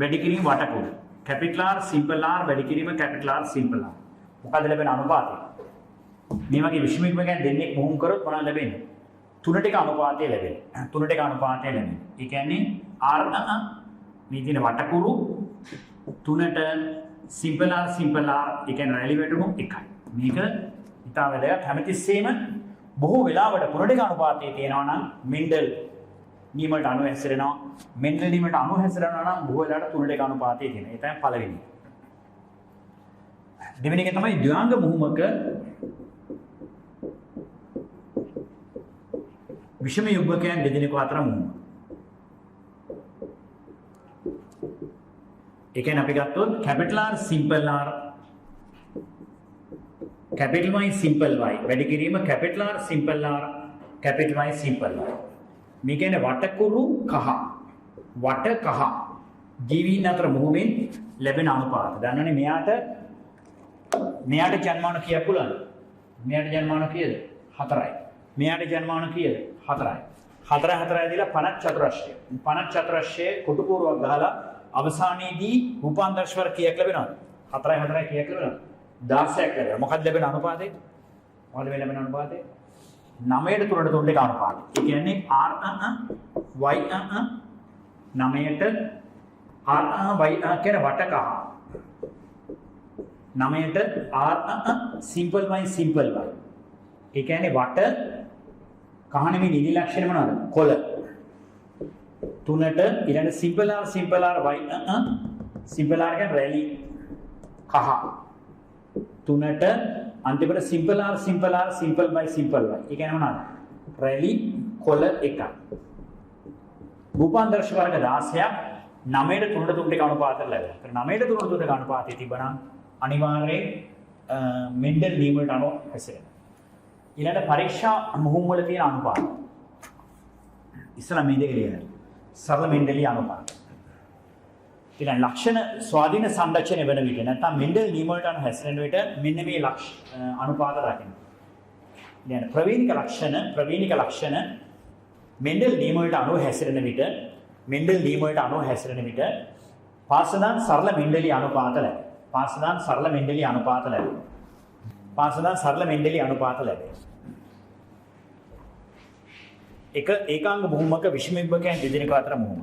වැඩි කිරීම වටකුරු. Capital R simple R වැඩි කිරීම කැපිටල් R සිම්පල් R. මොකද ලැබෙන අනුපාතය? මේ වගේ විෂම යුග්මකයන් දෙන්නෙක් මොහොම් කරොත් මොනවද ලැබෙන්නේ? තුනට එක අනුපාතය ලැබෙනවා. තුනට එක අනුපාතය ලැබෙනවා. ඒ කියන්නේ R මේ තියෙන වටකුරු තුනට සිම්පල් R ඒ කියන්නේ රැලි වැටුණු එකයි. මේක ඉතාල වැදගත්. හැමතිස්සෙම බොහෝ වෙලාවට තුනට එක අනුපාතය තියෙනවා නම් මෙන්ඩල් නියමයට අනුව හැසිරෙනවා. මෙන්ඩල් නියමයට අනුව හැසිරෙනවා නම් බොහෝ වෙලාවට තුනට එක අනුපාතය තියෙනවා. ඒ තමයි පළවෙනි. දෙවෙනි එක තමයි ද්ව්‍යාංග මුහුමක විෂම යුග්මකයන් දෙදෙනෙකු අතර මුහුම. ඒ කියන්නේ අපි ගත්තොත් capital R simple R capital Y simple Y වැඩි කිරීම capital R simple R capital Y simple Y. මේ කියන්නේ වටකුරු කහ වට කහ ජීවීන් අතර මුහුමෙන් ලැබෙන අනුපාත. දන්නවනේ මෙයාට ජන්මාන කීයක් පුළුවන්ද? මෙයාට ජන්මාන කීයද? 4යි. මෙයාට ජන්මාන කීයද? 4යි. 4 4 දීලා 50 චතුරස්‍රය. 50 චතුරස්‍රයේ කොටු පුරුවක් ගහලා අවසානයේදී රූපාන්තරස්වර කීයක් ලැබෙනවද? 4යි 4යි කීයක් ලැබෙනවද? 16ක් ලැබෙනවා. මොකක්ද ලැබෙන අනුපාතය? මොකද මේ ලැබෙන අනුපාතය? 9ට 3ට 3 එක අනුපාතය. ඒ කියන්නේ R Y 9ට R Y කියන වටකහ 9ට R simple Y simple Y. ඒ කියන්නේ වට කහනේ මේ නිලි ලක්ෂණ මොනවද? කොළ. 3ට ඊළඟ simple R Y simple R කියන්නේ රැලි කහ. 3ට අන්තිමට simple R simple Y simple Y. ඒ කියන්නේ මොනවද? රැලි කොළ එකක්. රූපාන්තරශ වර්ග 16ක් 9ට 3ට 3ට එක අනුපාතය ලැබෙනවා. 9ට 3ට 3ට එක අනුපාතය තිබුණා අනිවාර්යයෙන් මෙන්ඩල් නියම වලට අනුව හැසිරෙනවා. ඊළඟ පරීක්ෂා මුහුම් වල තියෙන අනුපාත. ඉස්සලා මේ දෙක ලියන්න. සරල මෙන්ඩලී අනුපාත. ඊළඟ ලක්ෂණ ස්වාධීන සංරචනය වෙන විට නැත්නම් මෙන්ඩල් නියම වලට අනුව හැසිරෙන විට මෙන්න මේ අනුපාත දකින්න. ඊළඟ ප්‍රවේණික ලක්ෂණ මෙන්ඩල් නියම වලට අනුව හැසිරෙන විට පාසදාන් සරල මෙන්ඩලී අනුපාත ලැබෙනවා. පාසදාන් සරල මෙන්ඩලී අනුපාත ලැබේ. එක ඒකාංග මුහුමක විෂම යුග්මකයන් දෙදෙනෙකු අතර මුහුම.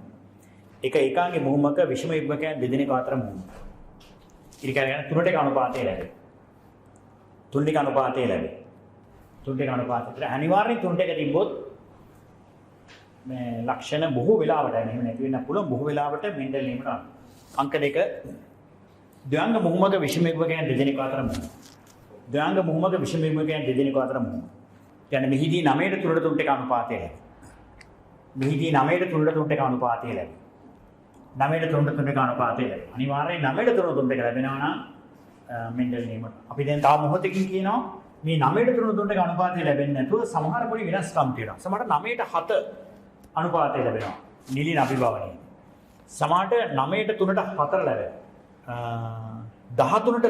එක ඒකාංග මුහුමක විෂම යුග්මකයන් දෙදෙනෙකු අතර මුහුම. ඉරි කරගෙන තුනට එක අනුපාතය ලැබේ. තුනට එක අනුපාතය අනිවාර්යයෙන් තුනට එක තිබ්බොත් මේ ලක්ෂණ බොහෝ වෙලාවට එහෙම නැති වෙන්න පුළුවන්. බොහෝ වෙලාවට මෙන්ඩල් නියමට අංක 2 ද්ව්‍යාංග මුහුමක විෂම යුග්මකයන් දෙදෙනෙකු අතර මුහුම. ද්ව්‍යාංග මුහුමක විෂම යුග්මකයන් දෙදෙනෙකු අතර මුහුම. කියන්නේ මෙහිදී 9ට 3ට 3ට එක අනුපාතය ලැබේ. 9ට 3ට එක අනුපාතය ලැබේ. අනිවාර්යයෙන් 9ට 3ට 3ට එක ලැබෙනවා නම් මෙන්ඩල් නියම. අපි දැන් තව මොහොතකින් කියනවා මේ 9ට 3ට 3ට එක අනුපාතය ලැබෙන්නේ නැතුව සමහර පොඩි වෙනස්කම් තියෙනවා. සමහරට 9ට 7 අනුපාතය ලැබෙනවා. නිලි නබිභවණිය. සමහරට 9ට 3ට 4 ලැබෙනවා. 13ට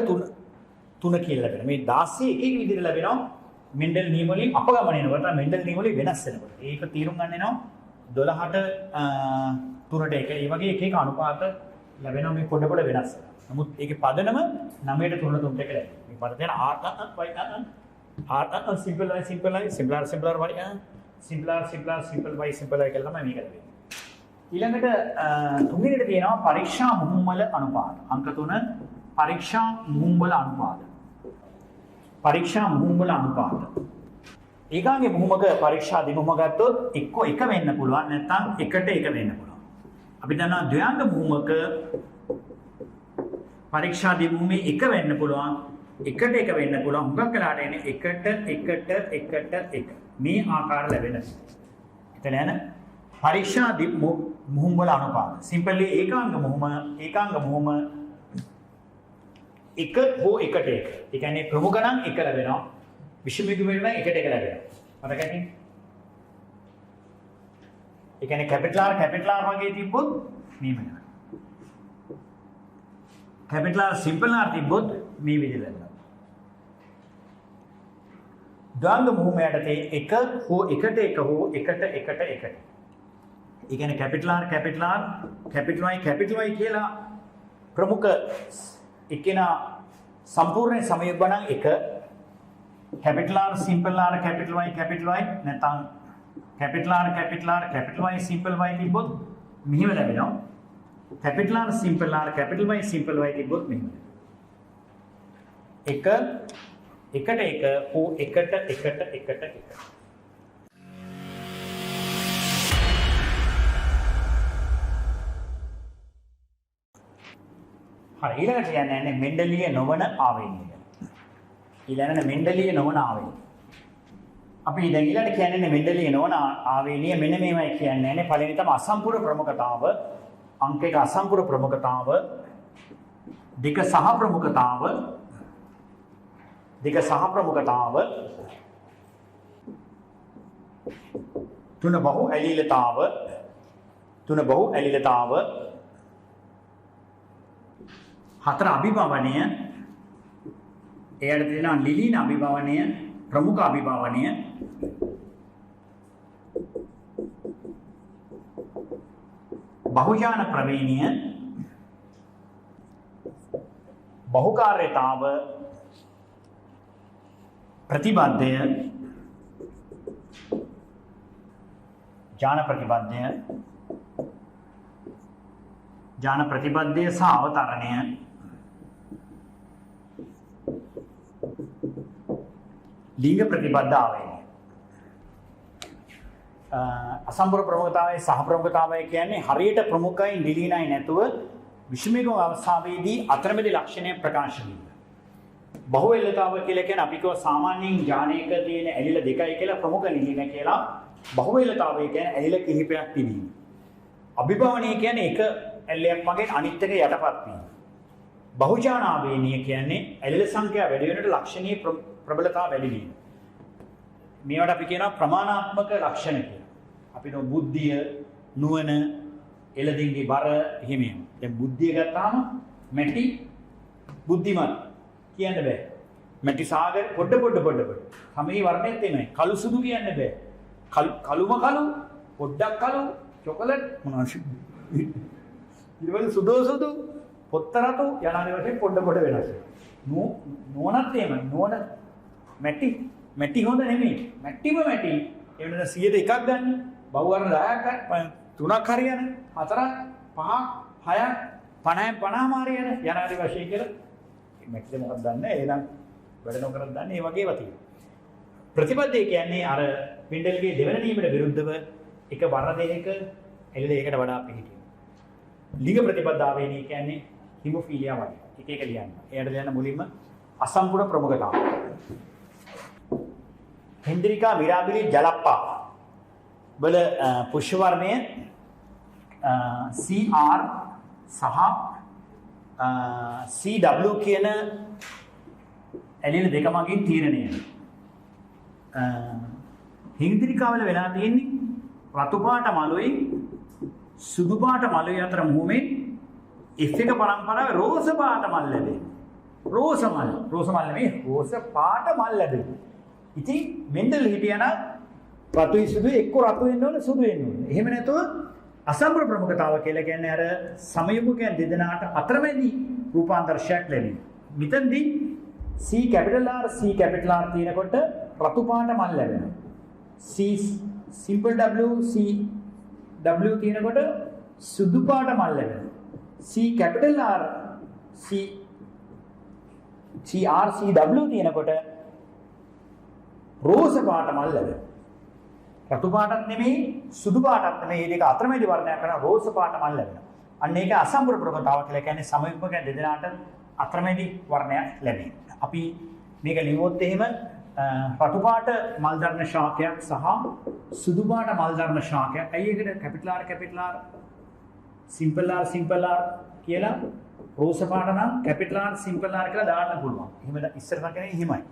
3 කියලා ලැබෙනවා. මේ 16 එක එක විදිහට ලැබෙනවා. මෙන්ඩල් නියම වලින් අපගමන වෙනකොට මෙන්ඩල් නියම වලින් වෙනස් වෙනකොට. ඒක තීරුම් ගන්න වෙනවා 12ට 3ට 1. ඒ වගේ එක එක අනුපාත ලැබෙනවා මේ පොඩ වෙනස් වෙනවා. නමුත් ඒකේ පදනම 9ට 3ට 3ට එක ලැබෙනවා. මේ පද තියෙන R simple Y simple Y simple R simple Y simple R simple Y simple Y කියලා තමයි මේක ලැබෙන්නේ. ඊළඟට තුන්වෙනිට තියෙනවා පරීක්ෂා මුහුම් වල අනුපාත. අංක 3 පරීක්ෂා මුහුම් වල අනුපාත. ඒකාංග මුහුමක පරීක්ෂා දිමුම ගත්තොත් එක්ක එක වෙන්න පුළුවන් නැත්නම් එකට එක වෙන්න පුළුවන්. අපි දන්නවා ද්ව්‍යාංග මුහුමක පරීක්ෂා දිමුමේ එක වෙන්න පුළුවන් එකට එක වෙන්න පුළුවන්. හුඟක් වෙලාට එන්නේ එකට එක. මේ ආකාර ලැබෙන. එතන යන පරීක්ෂා මුහුම් වල අනුපාත. සිම්පලි ඒකාංග මුහුම එක හෝ එකට එක. ඒ කියන්නේ ප්‍රමුඛ නම් එක ලැබෙනවා. විෂම යුග්මක නම් එකට එක ලැබෙනවා. මතකයි? ඒ කියන්නේ කැපිටල් R වගේ තිබ්බොත් මේ වෙනවා. කැපිටල් R සිම්පල් R තිබ්බොත් මේ විදිහට ලැබෙනවා. ද්ව්‍යාංග මුහුම යටතේ එක හෝ එකට එක. ඒ කියන්නේ capital R capital Y කියලා ප්‍රමුඛ එකින සම්පූර්ණ සමයබන එක capital R simple R capital Y නැත්නම් capital R capital Y simple Y තිබ්බොත් මෙහිම ලැබෙනවා. capital R simple R capital Y simple Y තිබ්බොත් මෙහිම. එකට හරි ඊළඟට කියන්නේ මෙන්ඩලීය නොවන ආවේනික. ඊළඟට මෙන්ඩලීය නොවන ආවේනික. අපි දැන් ඊළඟට කියන්නේ මෙන්ඩලීය නොවන ආවේනිය මෙන්න මේවයි කියන්නේ පළවෙනි තම අසම්පූර්ණ ප්‍රමුඛතාව අංක 1 අසම්පූර්ණ ප්‍රමුඛතාව දෙක සහ ප්‍රමුඛතාව තුන බහු ඇලීලතාව හතර අභිභවනය එයට තියෙනවා ලිලීන අභිභවනය ප්‍රමුඛ අභිභවනය බහුජාන ප්‍රවේණිය බහුකාර්යතාව प्रतिबद्धය ज्ञान प्रतिबद्धය සහ අවතරණය ලිංග ප්‍රතිබද්ධ ආවේනික අසම්පූර්ණ ප්‍රමුඛතාවයේ සහ ප්‍රමුඛතාවය කියන්නේ හරියට ප්‍රමුඛයි නිලීනයි නැතුව විෂමික අවස්ථාවේදී අතරමැදි ලක්ෂණය ප්‍රකාශ වීම. බහුවෙල්ලතාව කියලා කියන්නේ අපි කව සාමාන්‍යයෙන් ඥානයක තියෙන ඇලිල දෙකයි කියලා ප්‍රමුඛ නිලීන කියලා. බහුවෙල්ලතාවය කියන්නේ ඇලිල කිහිපයක් තිබීම. අභිභවනය කියන්නේ එක ඇල්ලයක් වගේ අනිත් එක යටපත් වීම. බහුජාන ආවේනිය කියන්නේ ඇලිල සංඛ්‍යාව වැඩි වෙනකොට ලක්ෂණීය ප්‍රබලතාව වැඩි වීම. මේවට අපි කියනවා ප්‍රමාණාත්මක ලක්ෂණ කියලා. අපි නෝ බුද්ධිය, නුවණ, එළදින්ගේ බර එහෙම. දැන් බුද්ධිය ගත්තාම මැටි බුද්ධිමත් කියන්න බෑ. මැටි සාගර පොඩ. හැමයි වර්ණෙත් එන්නේ. කළු සුදු කියන්න බෑ. කළුම කළු, පොඩ්ඩක් කළු, චොකලට් මොනවාද? ඊළඟ සුදු, පොත්ත රතු යනාදී වශයෙන් පොඩ වෙනස්. නෝනත් එහෙම. නෝන මැටි හොඳ නෙමෙයි. මැටිම. ඒ වෙනද 100ට එකක් ගන්න. බහුවර්ණ 10ක් ගන්න. 3ක් හරියන. 4ක් 5ක් 6ක් 50ම හරියන යනාදී වශයෙන් කියලා මැටි මොකක්ද දන්නේ? එහෙනම් වැඩ නොකරත් දන්නේ ඒ වගේ වතියි. ප්‍රතිපදේ කියන්නේ අර පින්ඩල්ගේ දෙවන නියමයට විරුද්ධව එක වර්ණ දෙකක එළල ඒකට වඩා පිළිහිටිය. ලිංග ප්‍රතිපදාවේදී කියන්නේ හිමොෆීලියා වගේ. එක ලියන්න. එයාට දෙන්න මුලින්ම අසම්පූර්ණ ප්‍රමුඛතාව. හෙන්ද්‍රිකා මිරාබිලි ජලප්පා වල පුෂ්‍ය වර්ණය CR සහ CW කියන ඇලිල දෙක මගින් තීරණය වෙනවා. හින්ද්‍රිකාවල වෙලා තියෙන්නේ රතු පාට මලුයි සුදු පාට මලුයි අතර මුහුමේ F1 පරම්පරාවේ රෝස පාට මල් ලැබෙනවා. රෝස නෙමෙයි රෝස පාට මල් ලැබෙනවා. ඉතින් මෙන්ඩල් හිටියනම් රතුයි සුදුයි එක්ක රතු වෙන්න ඕනේ සුදු වෙන්න ඕනේ. එහෙම නැතුව අසම්පූර්ණ ප්‍රමුඛතාව කියලා කියන්නේ අර සමයමුකයන් දෙදෙනාට අතරමැදි රූපාන්තරශයක් ලැබෙනවා. මෙතනදී C capital R තියෙනකොට රතු පාට මල් ලැබෙනවා. C simple W C W තියෙනකොට සුදු පාට මල් ලැබෙනවා. C capital R C R C W තියෙනකොට රෝස පාට මල් ලැබෙනවා. රතු පාටක් නෙමෙයි සුදු පාටක් නෙමෙයි මේ දෙක අතරමැදි වර්ණයක් කරන රෝස පාට මල් ලැබෙනවා. අන්න ඒක අසම්පූර්ණ ප්‍රමුඛතාව කියලා කියන්නේ සමයුග්මක දෙදෙනාට අතරමැදි වර්ණයක් ලැබෙනවා. අපි මේක ලියුවොත් එහෙම රතු පාට මල් දර්ණ ශාකයක් සහ සුදු පාට මල් දර්ණ ශාකයක්. ඇයි ඒකට capital R simple R කියලා රෝස පාට නම් capital R simple R කියලා දාන්න පුළුවන්. එහෙම ඉස්සර සංකේතය එහෙමයි.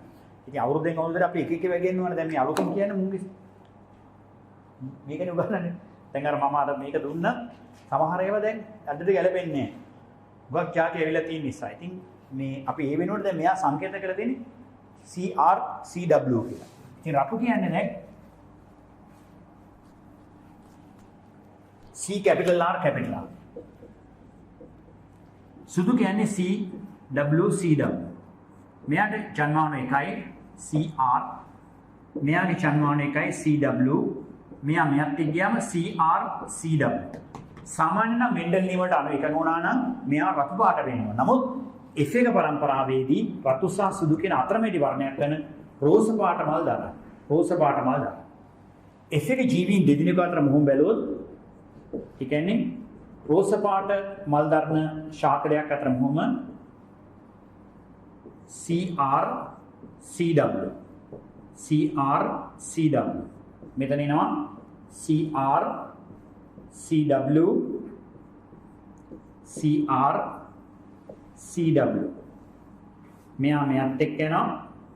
ඉතින් අවුරුද්දෙන් අවුරුද්දට අපි එක වෙ ගෙන්නවනේ. දැන් මේ අලුතෙන් කියන්නේ මුංගිස් මේකනේ උගන්නන්නේ. දැන් අර මම අර මේක දුන්නා. සමහර ඒවා දැන් අදට ගැලපෙන්නේ නැහැ. ගොඩක් જાති ඇවිල්ලා තියෙන නිසා. ඉතින් මේ අපි ඒ වෙනුවට දැන් මෙයා සංකේත කරලා දෙන්නේ CR CW කියලා. ඉතින් රතු කියන්නේ නැහැ. C capital R capital R. සුදු කියන්නේ C W C W. මෙයාට චන්මාන එකයි CR. මෙයාගේ චන්මාන එකයි CW. මෙයා මෙයත් එක්ක ගියාම CR CW. සාමාන්‍ය මෙන්ඩල් නියමයට අනුව එකඟ වුණා නම් මෙයා රතු පාට වෙනවා. නමුත් F එක පරම්පරාවේදී රතු සහ සුදු කියන අතරමැදි වර්ණයක් කරන රෝස පාට මල් දානවා. රෝස පාට මල් දානවා. F එක ජීවීන් දෙදෙනෙකු අතර මොහොම බැලුවොත් ඒ කියන්නේ රෝස පාට මල් දරන ශාකලයක් අතර මොහොම CR CW. CR CW. මෙතන එනවා CR CW CR CW. මෙයා මෙයත් එක්ක යනවා.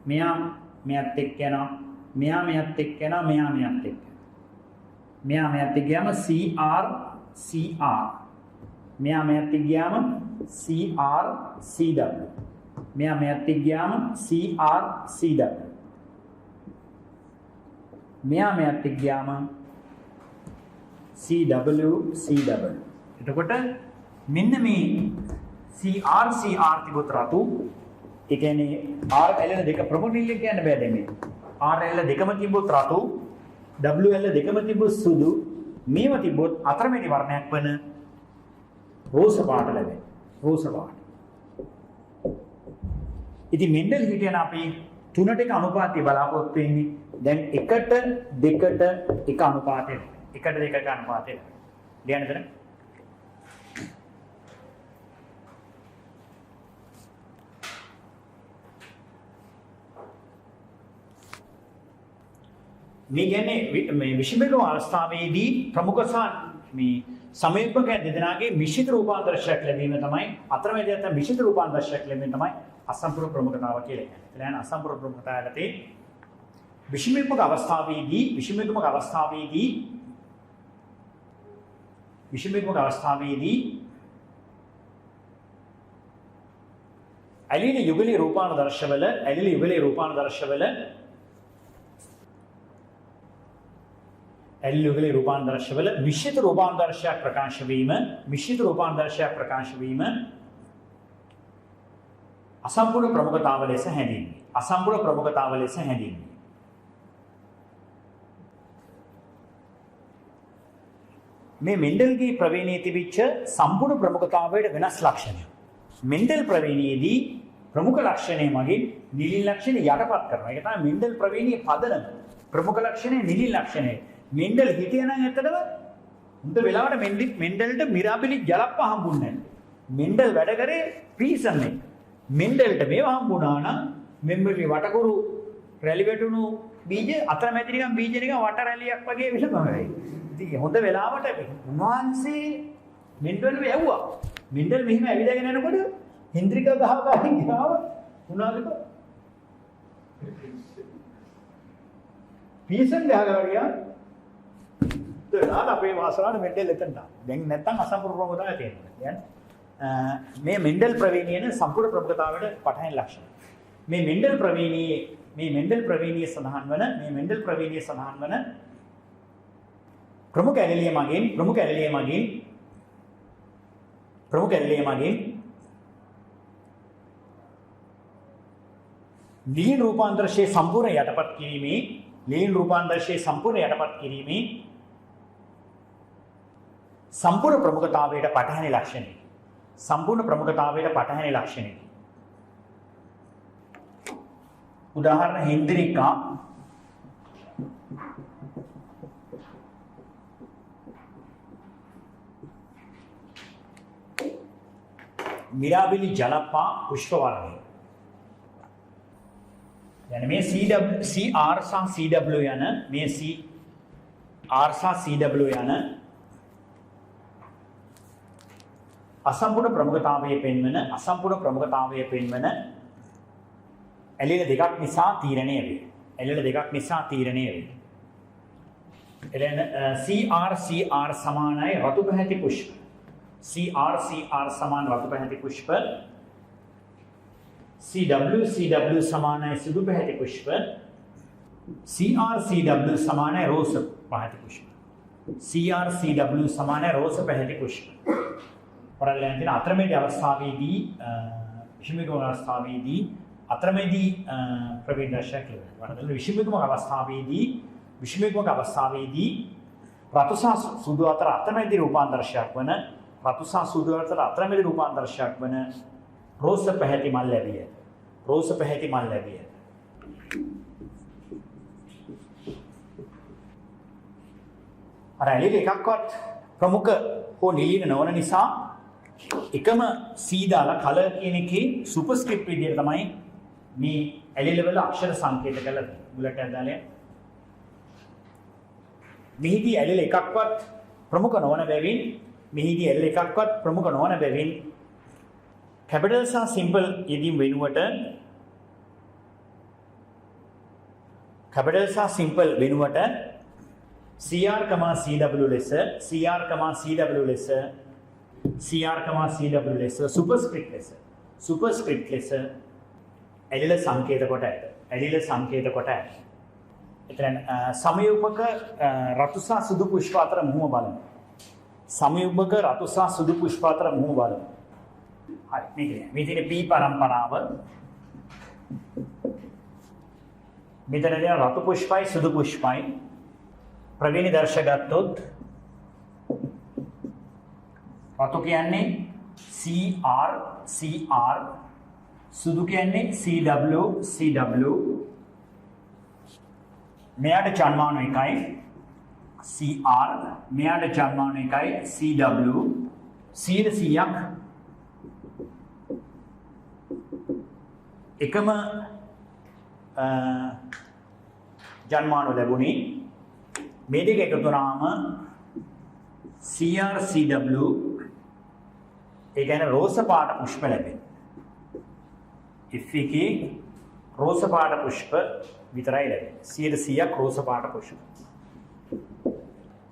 මෙයා මෙයත් එක්ක යනවා. මෙයා මෙයත් එක්ක යනවා. මෙයා මෙයත් එක්ක. මෙයා මෙයත් එක්ක ගියාම CR CR. මෙයා මෙයත් එක්ක ගියාම CR CW. මෙයා මෙයත් එක්ක ගියාම CR CW. මෙයා මෙයත් එක්ක ගියාම CW CW. එතකොට මෙන්න මේ CR CR තිබුත් රතු ඒ කියන්නේ R L දෙක ප්‍රොපෝටිල් එක කියන්න බෑ දෙමේ. R L දෙකම තිබුත් රතු W L දෙකම තිබුත් සුදු මේව තිබුත් අතරමැදි වර්ණයක් වන රෝස පාට ලැබෙන. රෝස පාට. ඉතින් මෙන්ඩල් හිටියන අපි තුනට එක අනුපාතය බලාපොරොත්තු වෙන්නේ. දැන් 1ට 2ට 1 අනුපාතය. 1ට 2ට අනුපාතය. ලියන්න දෙන්න. මේ කියන්නේ මේ විෂමක අවස්ථාවේදී ප්‍රමුඛ මේ සමීපක දෙදෙනාගේ මිශ්‍රිත රූපාන්තරශයක් ලැබීම තමයි අතරමැද යන මිශ්‍රිත රූපාන්තරශයක් ලැබීම තමයි අසම්පූර්ණ ප්‍රමුඛතාව කියලා කියන්නේ. ඒ කියන්නේ අසම්පූර්ණ ප්‍රමුඛතාවයටදී විෂමක අවස්ථාවේදී ඇලීන යුගලී රූපාන්තරශවල ඇල්ලුගලේ රූපාන්තරශවල මිශ්‍රිත රූපාන්තරශයක් ප්‍රකාශ වීම අසම්පූර්ණ ප්‍රමුඛතාව ලෙස හැඳින්වේ. මේ මෙන්ඩල්ගේ ප්‍රවේණයේ තිබිච්ච සම්පූර්ණ ප්‍රමුඛතාවයට වෙනස් ලක්ෂණයක්. මෙන්ඩල් ප්‍රවේණයේදී ප්‍රමුඛ ලක්ෂණය මගින් නිලින් ලක්ෂණය යටපත් කරනවා. ඒක තමයි මෙන්ඩල් ප්‍රවේණයේ පදනම. ප්‍රමුඛ ලක්ෂණය නිලින් ලක්ෂණය. මෙන්ඩල් හිටියනම් ඇත්තටම හොඳ වෙලාවට මෙන්ඩල්ට මිරාබිලි ජලප්ප හම්බුන්නේ නැහැ. මෙන්ඩල් වැඩ කරේ ප්‍රීසන් එක. මෙන්ඩල්ට මේව හම්බුණා නම් මෙම්බරේ වටකුරු රැලි වැටුණු බීජ අතරමැදි නිකන් බීජ නිකන් වට රැලියක් වගේ විසපමයි. ඉතින් හොඳ වෙලාවට උන්වහන්සේ මෙන්ඩල් වැව්වා. මෙන්ඩල් මෙහිම ඇවිදගෙන යනකොට හෙන්ද්‍රික ගහගාගෙන ගියාව උනාලක පීසන් ගහගාගෙන අපේ වාසනාවට මෙන්ඩල් එතනට. දැන් නැත්තම් අසම්පූර්ණ ප්‍රමුඛතාවය තියෙනවා. කියන්නේ මේ මෙන්ඩල් ප්‍රවේණියන සම්පූර්ණ ප්‍රමුඛතාවයට පටහැනි ලක්ෂණ. මේ මෙන්ඩල් ප්‍රවේණිය සඳහන් වන ප්‍රමුඛ ඇලෙලිය මගින් නිලින් රූපාන්තරශයේ සම්පූර්ණ යටපත් කිරීමේ සම්පූර්ණ ප්‍රමුඛතාවයට පටහැනි ලක්ෂණය. උදාහරණ හෙන්ද්‍රිකා මිරාබිලි ජලප්පා පුෂ්ප වර්ගය. يعني මේ CR සහ CW යන මේ CR සහ CW යන අසම්පූර්ණ ප්‍රමුඛතාවයේ පෙන්වන ඇලෙල දෙකක් නිසා තීරණය වේ. CR සමානයි රතු පැහැති පුෂ්ප. CR සමාන රතු පැහැති පුෂ්ප. CW සමානයි සුදු පැහැති පුෂ්ප. CR සමානයි රෝස පැහැති පුෂ්ප. CrCW සමාන රෝස පැහැති පුෂ්ප. පරලයන් තියෙන අතරමැදි අවස්ථාවේදී විෂමික අවස්ථාවේදී අතරමැදි ප්‍රවේදශය කියලා. වරදල විෂමික අවස්ථාවේදී රතු සහ සුදු අතර අතරමැදි රූපාන්තරශයක් වන රතු සහ සුදු අතර අතරමැදි රූපාන්තරශයක් වන රෝස පැහැති මල් ලැබිය. රෝස පැහැති මල් ලැබිය. අර ඇලිලි එකක්වත් ප්‍රමුඛ හෝ නිලීන නොවන නිසා එකම C දාලා කලර් කියන එකේ සුපර්ස්ක්‍රිප්ට් විදියට තමයි මේ ඇලිලි වල අක්ෂර සංකේත කරලා බුලට් එක දාලා මෙහිදී ඇලිලි එකක්වත් ප්‍රමුඛ නොවන බැවින් කැපිටල් සහ සිම්පල් යෙදීම් වෙනුවට CrCW ලෙස සුපර්ස්ක්‍රිප්ට් ලෙස ඇලිල සංකේත කොට ඇත. එතන සමයුපක රතු සහ සුදු පුෂ්ප අතර මුහුණ බලමු. හරි මේ තියෙන P පරම්පරාව මෙතන තියෙන රතු පුෂ්පයි සුදු පුෂ්පයි ප්‍රවේණි දර්ශ ගත්තොත් රතු කියන්නේ CR සුදු කියන්නේ CW මෙයාට ජන්මාන එකයි CR මෙයාට ජන්මාන එකයි CW 100ක් එකම ජන්මාන ලැබුණේ මේ දෙක එකතු වුණාම CrCW ඒ කියන්නේ රෝස පාට පුෂ්ප ලැබෙනවා. F එකේ රෝස පාට පුෂ්ප විතරයි ලැබෙන්නේ. 100ක් රෝස පාට පුෂ්ප.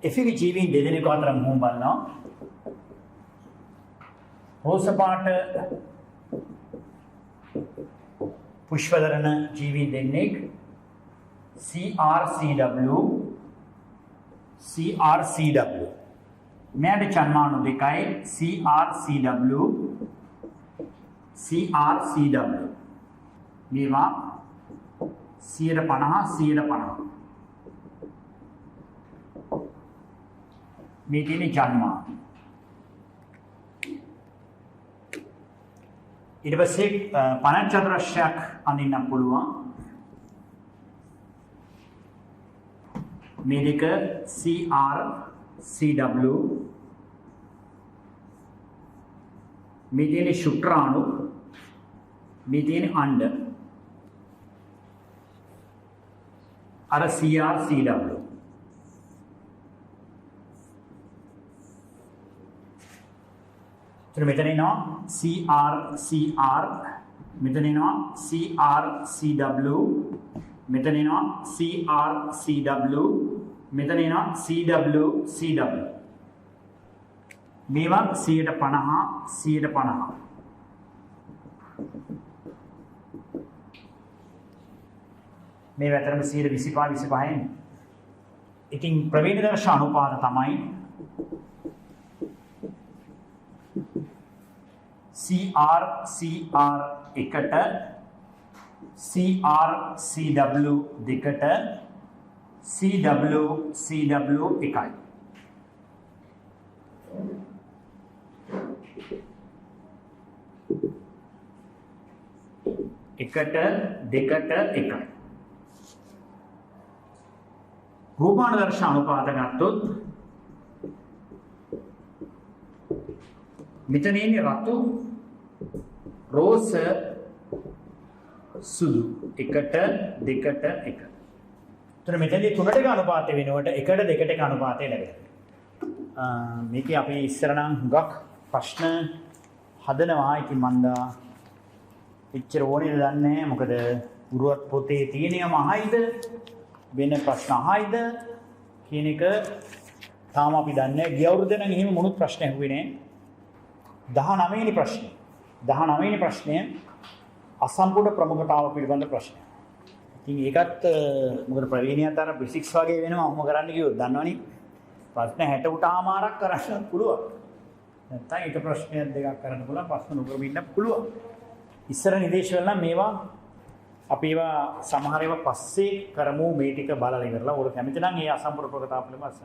F එකේ ජීවීන් දෙදෙනෙකු අතර මුහුණ බලනවා. රෝස පාට පුෂ්ප දරන ජීවීන් දෙන්නෙක් CrCW මෙයාට ජන්මාණු දෙකයි CrCW මේවා 150 මේ තියෙන ජන්මාණු ඊට පස්සේ 50 චතුරස්‍රයක් අඳින්න පුළුවන් මේ දෙක CrCW මේ තියෙන ශුක්‍රාණු මේ තියෙන අණ්ඩ අර CrCW එතන මෙතන එනවා CR මෙතන එනවා CrCW මෙතන එනවා CrCW මෙතන එනවා CW මේවා 150 මේ වැතරම 125 ඉතින් ප්‍රවේණ දර්ශ අනුපාත තමයි CR එකට CrCW දෙකට CW එකයි. එකට දෙකට එකයි. රූපානුදර්ශ අනුපාත ගත්තොත් මෙතන ඉන්නේ රතු රෝස සුදු එකට දෙකට එක. එතන මෙතනදී තුනට එක අනුපාතය වෙනකොට එකට දෙකට එක අනුපාතය ලැබෙනවා. මේකේ අපි ඉස්සර නම් හුඟක් ප්‍රශ්න හදනවා. ඉතින් මන්දා එච්චර ඕනේ දන්නේ නැහැ. මොකද ගුරුවත් පොතේ තියෙනම අහයිද වෙන ප්‍රශ්න අහයිද කියන එක තාම අපි දන්නේ නැහැ. ගිය අවුරුද්දේ නම් එහෙම මොනුත් ප්‍රශ්න ඇහුවේ නැහැ. 19 වෙනි ප්‍රශ්නය අසම්පූර්ණ ප්‍රමුඛතාව පිළිබඳ ප්‍රශ්නය. ඉතින් ඒකත් මොකද ප්‍රවීණියත් අර බේසික්ස් වගේ වෙනවා. ඔහොම කරන්න කිව්වොත් දන්නවනේ. ප්‍රශ්න 60ටමාරක් කරන්න පුළුවන්. නැත්නම් ඊට ප්‍රශ්නයක් දෙකක් කරන්න පුළුවන්. ප්‍රශ්න නොකරම ඉන්න පුළුවන්. ඉස්සර නිදේශ වල නම් මේවා අපි ඒවා සමහර ඒවා පස්සේ කරමු මේ ටික බලලා ඉවරලා. ඔයාලා කැමති නම් ඒ අසම්පූර්ණ ප්‍රමුඛතා පිළිබඳව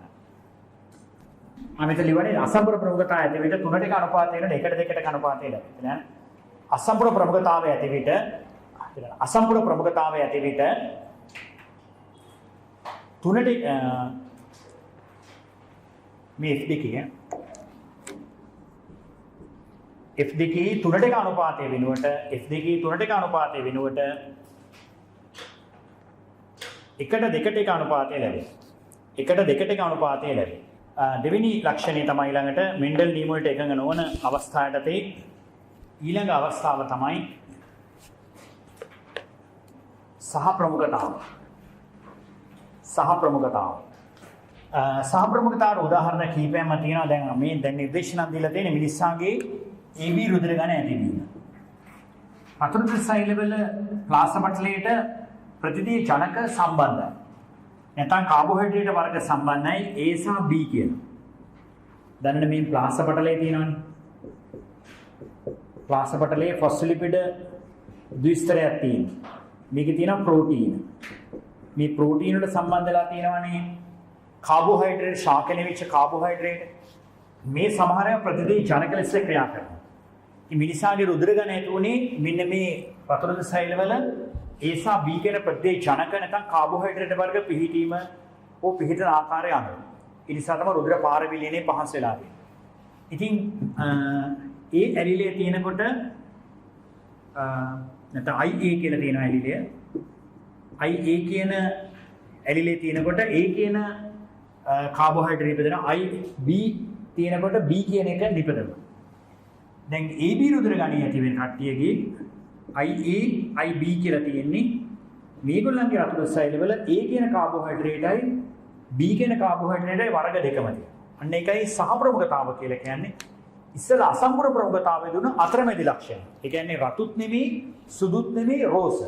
අමිත ලිවනේ අසම්පූර්ණ ප්‍රමුඛතා ඇති විට 3ට 1 අනුපාතයකට 1ට 2ට අනුපාතය ලැබෙනවා. අසම්පූර්ණ ප්‍රමුඛතාවය ඇති විට අසම්පූර්ණ ප්‍රමුඛතාවය ඇති විට 3ට මේ F දෙකේ F දෙකේ 3ට 1 අනුපාතය වෙනුවට F දෙකේ 3ට 1 අනුපාතය වෙනුවට 1ට 2ට 1 අනුපාතය ලැබේ. 1ට 2ට 1 අනුපාතය ලැබේ. දෙවෙනි ලක්ෂණය තමයි ළඟට මෙන්ඩල් නියම වලට එකඟ නොවන අවස්ථාවටදී ඊළඟ අවස්ථාව තමයි සහ ප්‍රමුඛතාව. සහ ප්‍රමුඛතාව. සහ ප්‍රමුඛතාවට උදාහරණ කීපයක් තියෙනවා. දැන් මේ දැන් නිර්දේශන දීලා තියෙන මිනිස්සාගේ AB රුධිර ගණන ඇතිවීම. අතුරුද සෛලවල ප්ලාස්මා ප්‍රතිදී ජනක සම්බන්ධයි. නැත්නම් කාබෝහයිඩ්‍රේට් වර්ග සම්බන්ධයි A සහ B කියලා. දැන් මේ ප්ලාස්මා පටලයේ තියෙනවනේ. ප්ලාස්මා පටලයේ ෆොස්ෆොලිපිඩ ද්විස්තරයක් තියෙනවා. මේකේ තියෙනවා ප්‍රෝටීන. මේ ප්‍රෝටීන වලට සම්බන්ධ වෙලා තියෙනවනේ කාබෝහයිඩ්‍රේට් ශාකනය වෙච්ච කාබෝහයිඩ්‍රේට්. මේ සමහර ඒවා ප්‍රතිදී ජනක ලෙස ක්‍රියා කරනවා. මේ මිනිසාගේ රුධිර ගණන ඇති උනේ මෙන්න මේ වතුර සෛලවල A සහ B කියන ප්‍රතිදී ජනක නැත්නම් කාබෝහයිඩ්‍රේට් වර්ග පිහිටීම ඕ පිහිටන ආකාරය අනුව. ඒ නිසා තමයි රුධිර පාර විලයනේ පහස් වෙලා තියෙන්නේ. ඉතින් ඒ ඇලිලේ තියෙනකොට නැත්නම් IA කියලා තියෙන ඇලිලය. IA කියන ඇලිලේ තියෙනකොට A කියන කාබෝහයිඩ්‍රේට් බෙදෙනවා. IB තියෙනකොට B කියන එක නිපදවනවා. දැන් AB රුධිර ගණය ඇති වෙන කට්ටියගේ IA IB කියලා තියෙන්නේ මේගොල්ලන්ගේ රතුරු සෛලවල A කියන කාබෝහයිඩ්‍රේටයි B කියන කාබෝහයිඩ්‍රේටයි වර්ග දෙකම තියෙනවා. අන්න ඒකයි සහ ප්‍රමුඛතාව කියලා කියන්නේ. ඉස්සලා අසම්පූර්ණ ප්‍රමුඛතාවය දුන අතරමැදි ලක්ෂණ. ඒ කියන්නේ රතුත් නෙමෙයි සුදුත් නෙමෙයි රෝස.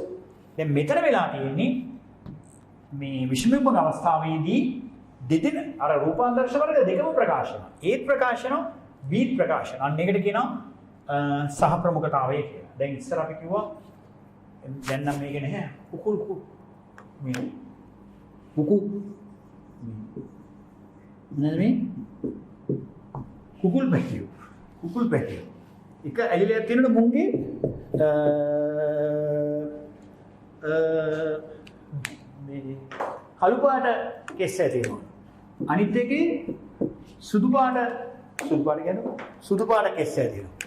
දැන් මෙතන වෙලා තියෙන්නේ මේ විෂමයුග්ම අවස්ථාවේදී දෙදෙන අර රූපාන්තරශ වර්ග දෙකම ප්‍රකාශන. ඒත් ප්‍රකාශන බීත් ප්‍රකාශන. අන්න ඒකට කියනවා සහ ප්‍රමුඛතාවය කියලා. දැන් ඉස්සර අපි කිව්වා දැන් නම් මේක නැහැ කුකුල් මේ කුකුල් නේද කුකුල් පැටියෝ එක ඇලිලයක් තියෙනකොට මුංගේ මේ කළු පාට කෙස් ඇතිවෙනවා. අනිත් එකේ සුදු පාට කියන්නේ සුදු පාට කෙස් ඇතිවෙනවා.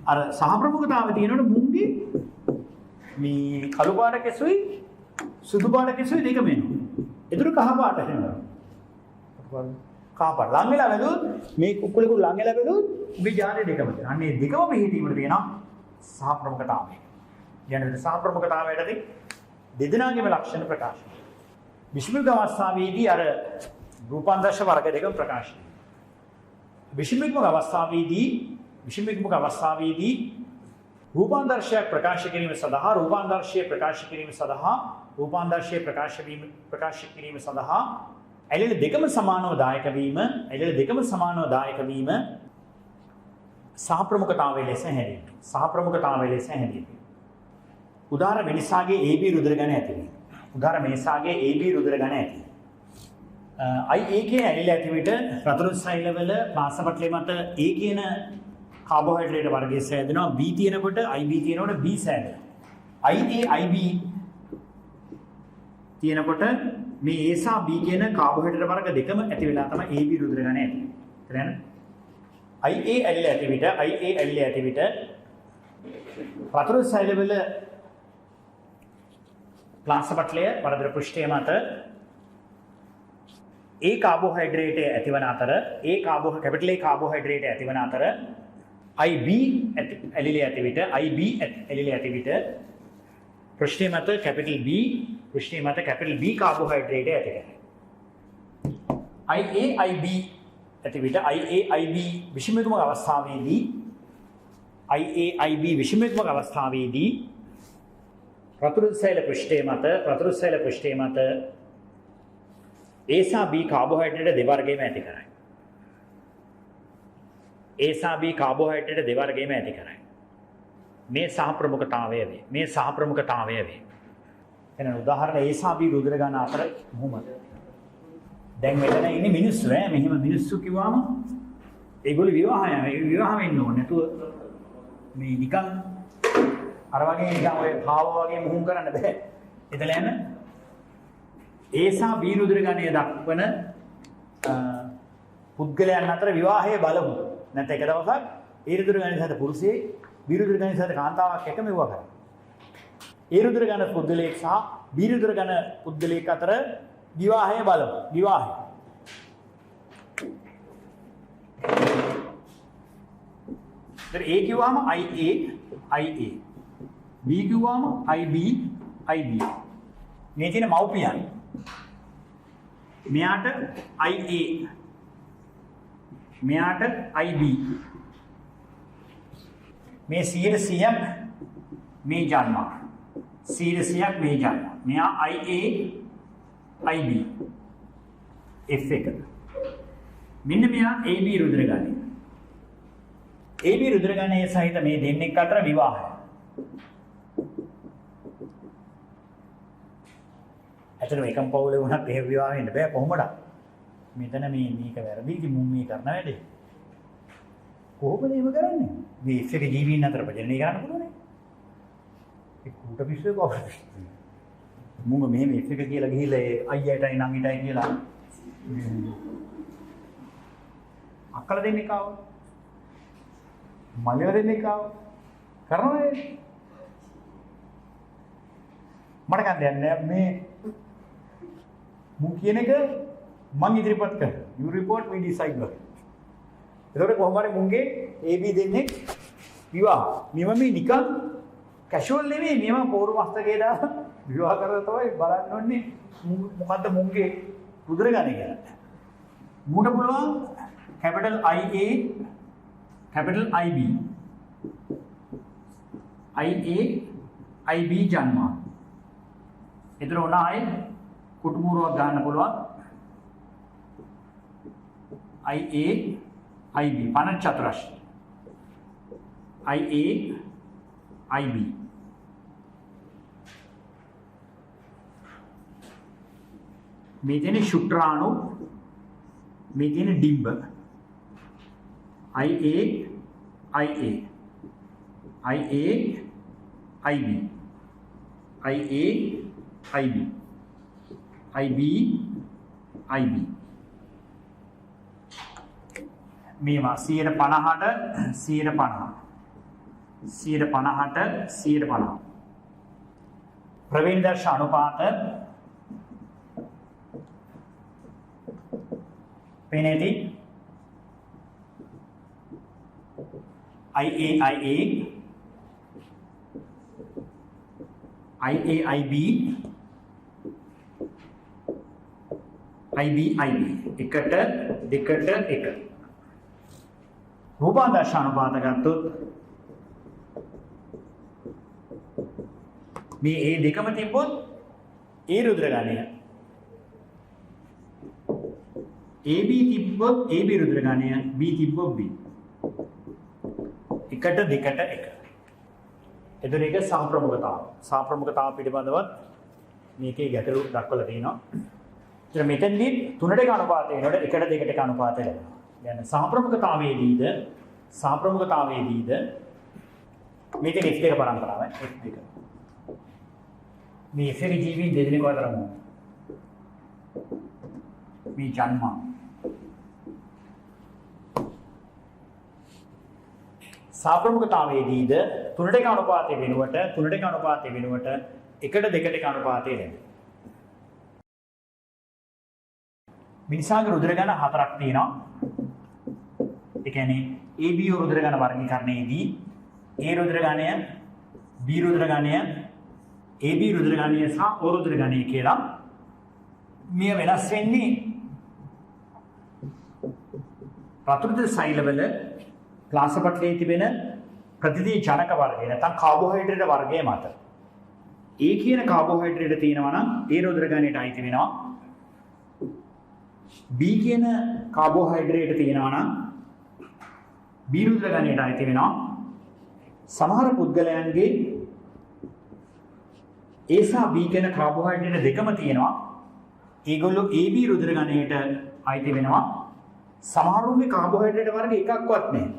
අර සහ ප්‍රමුඛතාවය තියෙනකොට මුංගේ මේ කළු පාට කෙසුයි සුදු පාට කෙසුයි දෙකම එනවා. ඒතර කහ පාට වෙනවා. කහ පාට ලං වෙලා බැලුවොත් මේ කුකුලෙකු ලං වෙලා බැලුවොත් උගේ ජාතිය දෙකම තියෙනවා. අන්නේ දෙකම පිළිහිටීමට තියෙනවා සහ ප්‍රමුඛතාවය. කියන්නේ සහ ප්‍රමුඛතාවයටදී දෙදෙනාගේම ලක්ෂණ ප්‍රකාශ වෙනවා. විෂමයුග්ම අවස්ථාවේදී අර රූපාන්තරශ වර්ග දෙකම ප්‍රකාශ වෙනවා. විෂමයුග්ම අවස්ථාවේදී රූපාන්තරශය ප්‍රකාශ කිරීම සඳහා රූපාන්තරශය ප්‍රකාශ කිරීම සඳහා ඇලෙල දෙකම සමානව දායක වීම සහ ප්‍රමුඛතාවය ලෙස හැඳින්වෙනවා. උදාහරණ මිනිසාගේ AB රුධිර ගණන ඇතිවීම. IA කියන ඇලිල ඇති විට රතුරු සෛලවල ප්ලාස්මා මත A කියන කාබෝහයිඩ්‍රේට් වර්ගය සෑදෙනවා. B තියෙනකොට IB තියෙනකොට B සෑදෙනවා. IA IB තියෙනකොට මේ A සහ B කියන කාබෝහයිඩ්‍රේට් වර්ග දෙකම ඇති වෙලා තමයි AB රුධිර ගණන ඇති වෙන්නේ. IA ඇලිල ඇති විට රතුරු සෛලවල ප්ලාස්මා වර්ධන පෘෂ්ඨය මත A කාබෝහයිඩ්‍රේට් ඇතිවන අතර capital A කාබෝහයිඩ්‍රේට් ඇතිවන අතර IB ඇලිලේ ඇති විට පෘෂ්ඨය මත capital B කාබෝහයිඩ්‍රේට් ඇති වෙනවා. IA IB විෂමයුග්ම අවස්ථාවේදී රතුරු සෛල පෘෂ්ඨය මත A සහ B කාබෝහයිඩ්‍රේට් දෙවර්ගයේම ඇති කරයි. A සහ B කාබෝහයිඩ්‍රේට් දෙවර්ගයේම ඇති කරයි. මේ සහ ප්‍රමුඛතාවය වේ. මේ සහ ප්‍රමුඛතාවය වේ. එහෙනම් උදාහරණ A සහ B රුධිර ගණ අතර කොහොමද? දැන් මෙතන ඉන්නේ මිනිස්සු ඈ. මෙහෙම මිනිස්සු කිව්වම ඒගොල්ලෝ විවාහ වෙන්න ඕනේ. නැතුව මේ නිකන් අර වගේ නිකන් ඔය භාව වගේ මුහුම් කරන්න බෑ. එතන යන A සහ B රුධිර ගණය දක්වන පුද්ගලයන් අතර විවාහයේ බලමු. නැත්නම් එක දවසක් A රුධිර ගණය සහිත පුරුෂයෙක් B රුධිර ගණය සහිත කාන්තාවක් එකම විවාහ කරනවා. A රුධිර ගණ පුද්ගලයෙක් සහ B රුධිර ගණ පුද්ගලයෙක් අතර විවාහය බලමු. විවාහය. तर A කිව්වම IA. B කිව්වම IB. මේ තියෙන මව්පියන්. මෙයාට IA. මෙයාට IB. මේ 100ක් මේ ජන්ම. 100ක් මේ ජන්ම. මෙයා IA IB. F එක. මෙන්න මෙයා AB රුධිර ගණය. AB රුධිර ගණය සහිත මේ දෙන්නෙක් අතර විවාහය. ඇත්තටම එකම පවුලේ වුණත් එහෙම විවාහ වෙන්න බෑ කොහොමද? මෙතන මේක වැරදි. ඉතින් මුන් මේ කරන වැඩේ. කොහොමද එහෙම කරන්නේ? මේ F එක ජීවීන් අතර ප්‍රජනනය කරන්න පුළුවන් නේ. ඒ කුට පිස්සුවේ කොහොමද? මුංග මෙහෙම F එක කියලා ගිහිල්ලා ඒ අයියටයි නංගිටයි කියලා අක්කලා දෙන්නේ කාව? මල්ලිලා දෙන්නේ කාව? කරනවා මට ගන්න දෙයක් නෑ මේ මුන් කියන එක මං ඉදිරිපත් කරනවා. you report we decide වගේ. ඒකට කොහොම හරි මුන්ගේ AB දෙන්නේ විවාහ. මේව මේ නිකන් කැෂුවල් නෙමෙයි. මේව පොරු මස්තකේ දාලා විවාහ කරලා තමයි බලන්න ඕනේ මොකද්ද මුන්ගේ රුධිර ගණය කියලා. මුට පුළුවන් capital IA capital IB IB ජන්ම. ඒතර උනා අය කුටුමුරුවක් ගන්න පුළුවන් IA IB පණ චතුරස්‍රය IA IB මේ තියෙන ශුක්‍රාණු මේ තියෙන ඩිම්බ IA IB මේවා 150 ප්‍රවේණ දර්ශ අනුපාත පේනේටි IA IB එකට දෙකට එක රූපාදර්ශ අනුපාත ගත්තොත් මේ ඒ දෙකම තිබ්බොත් ඒ රුධිර ගණය AB තිබ්බොත් AB රුධිර ගණය B තිබ්බොත් B එකට දෙකට එක. එතකොට ඒක සාප්‍රමුඛතාව. සාප්‍රමුඛතාව පිළිබඳව මේකේ ගැටලු දක්වලා තියෙනවා. ඉතින් මෙතෙන්දී 3ට එක අනුපාතය වෙනකොට එකට දෙකට එක අනුපාතය ලැබෙනවා. දැන් සාප්‍රමුඛතාවයේදීද මේකේ F2 පරම්පරාවයි F2. මේ F2 ජීවීන් දෙදෙනෙක් අතරම මේ ජන්ම සාප්‍රමුඛතාවයේදීද 3ට එක අනුපාතය වෙනුවට එකට දෙකට එක අනුපාතය ලැබෙනවා. මිනිසාගේ රුධිර ගණ 4ක් තියෙනවා. ඒ කියන්නේ AB රුධිර ගණ වර්ගීකරණයේදී A රුධිර ගණය, B රුධිර ගණය, AB රුධිර ගණය සහ O රුධිර ගණය කියලා මේ වෙනස් වෙන්නේ රතුරුධිර සෛලවල ක්ලාසපටලයේ තිබෙන ප්‍රතිදී ජනක වර්ගය නැත්නම් කාබෝහයිඩ්‍රේට් වර්ගය මත. A කියන කාබෝහයිඩ්‍රේට් තියෙනවා නම් A රුධිර ගණයට අයිති වෙනවා B කියන කාබෝහයිඩ්‍රේට් තියෙනවා නම් B රුධිර ගණයට අයිති වෙනවා. සමහර පුද්ගලයන්ගේ A සහ B කියන කාබෝහයිඩ්‍රේට් දෙකම තියෙනවා. ඒගොල්ලෝ AB රුධිර ගණයට අයිති වෙනවා. සමහරුන්ගේ කාබෝහයිඩ්‍රේට් වර්ග එකක්වත් නැහැ.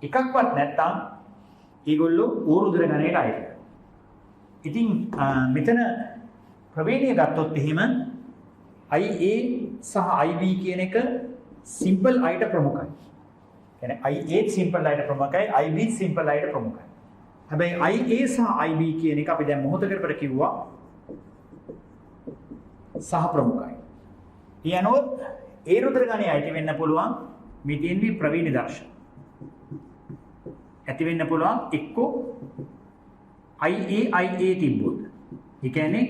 එකක්වත් නැත්තම් ඒගොල්ලෝ O රුධිර ගණයට අයිති වෙනවා. ඉතින් මෙතන ප්‍රවේණිය ගත්තොත් එහෙම IA සහ IB කියන එක සිම්පල් අයට ප්‍රමුඛයි. කියන්නේ IA සිම්පල් අයට ප්‍රමුඛයි, IB සිම්පල් අයට ප්‍රමුඛයි. හැබැයි IA සහ IB කියන එක අපි දැන් මොහොතකට කිව්වා සහ ප්‍රමුඛයි. ඊයනොත් ඒ රුධිර ගණයේ අයිති වෙන්න පුළුවන් මේ තියෙන්නේ ප්‍රවේණි දර්ශන. ඇති වෙන්න පුළුවන් එක්කෝ IA තිබ්බොත්. ඒ කියන්නේ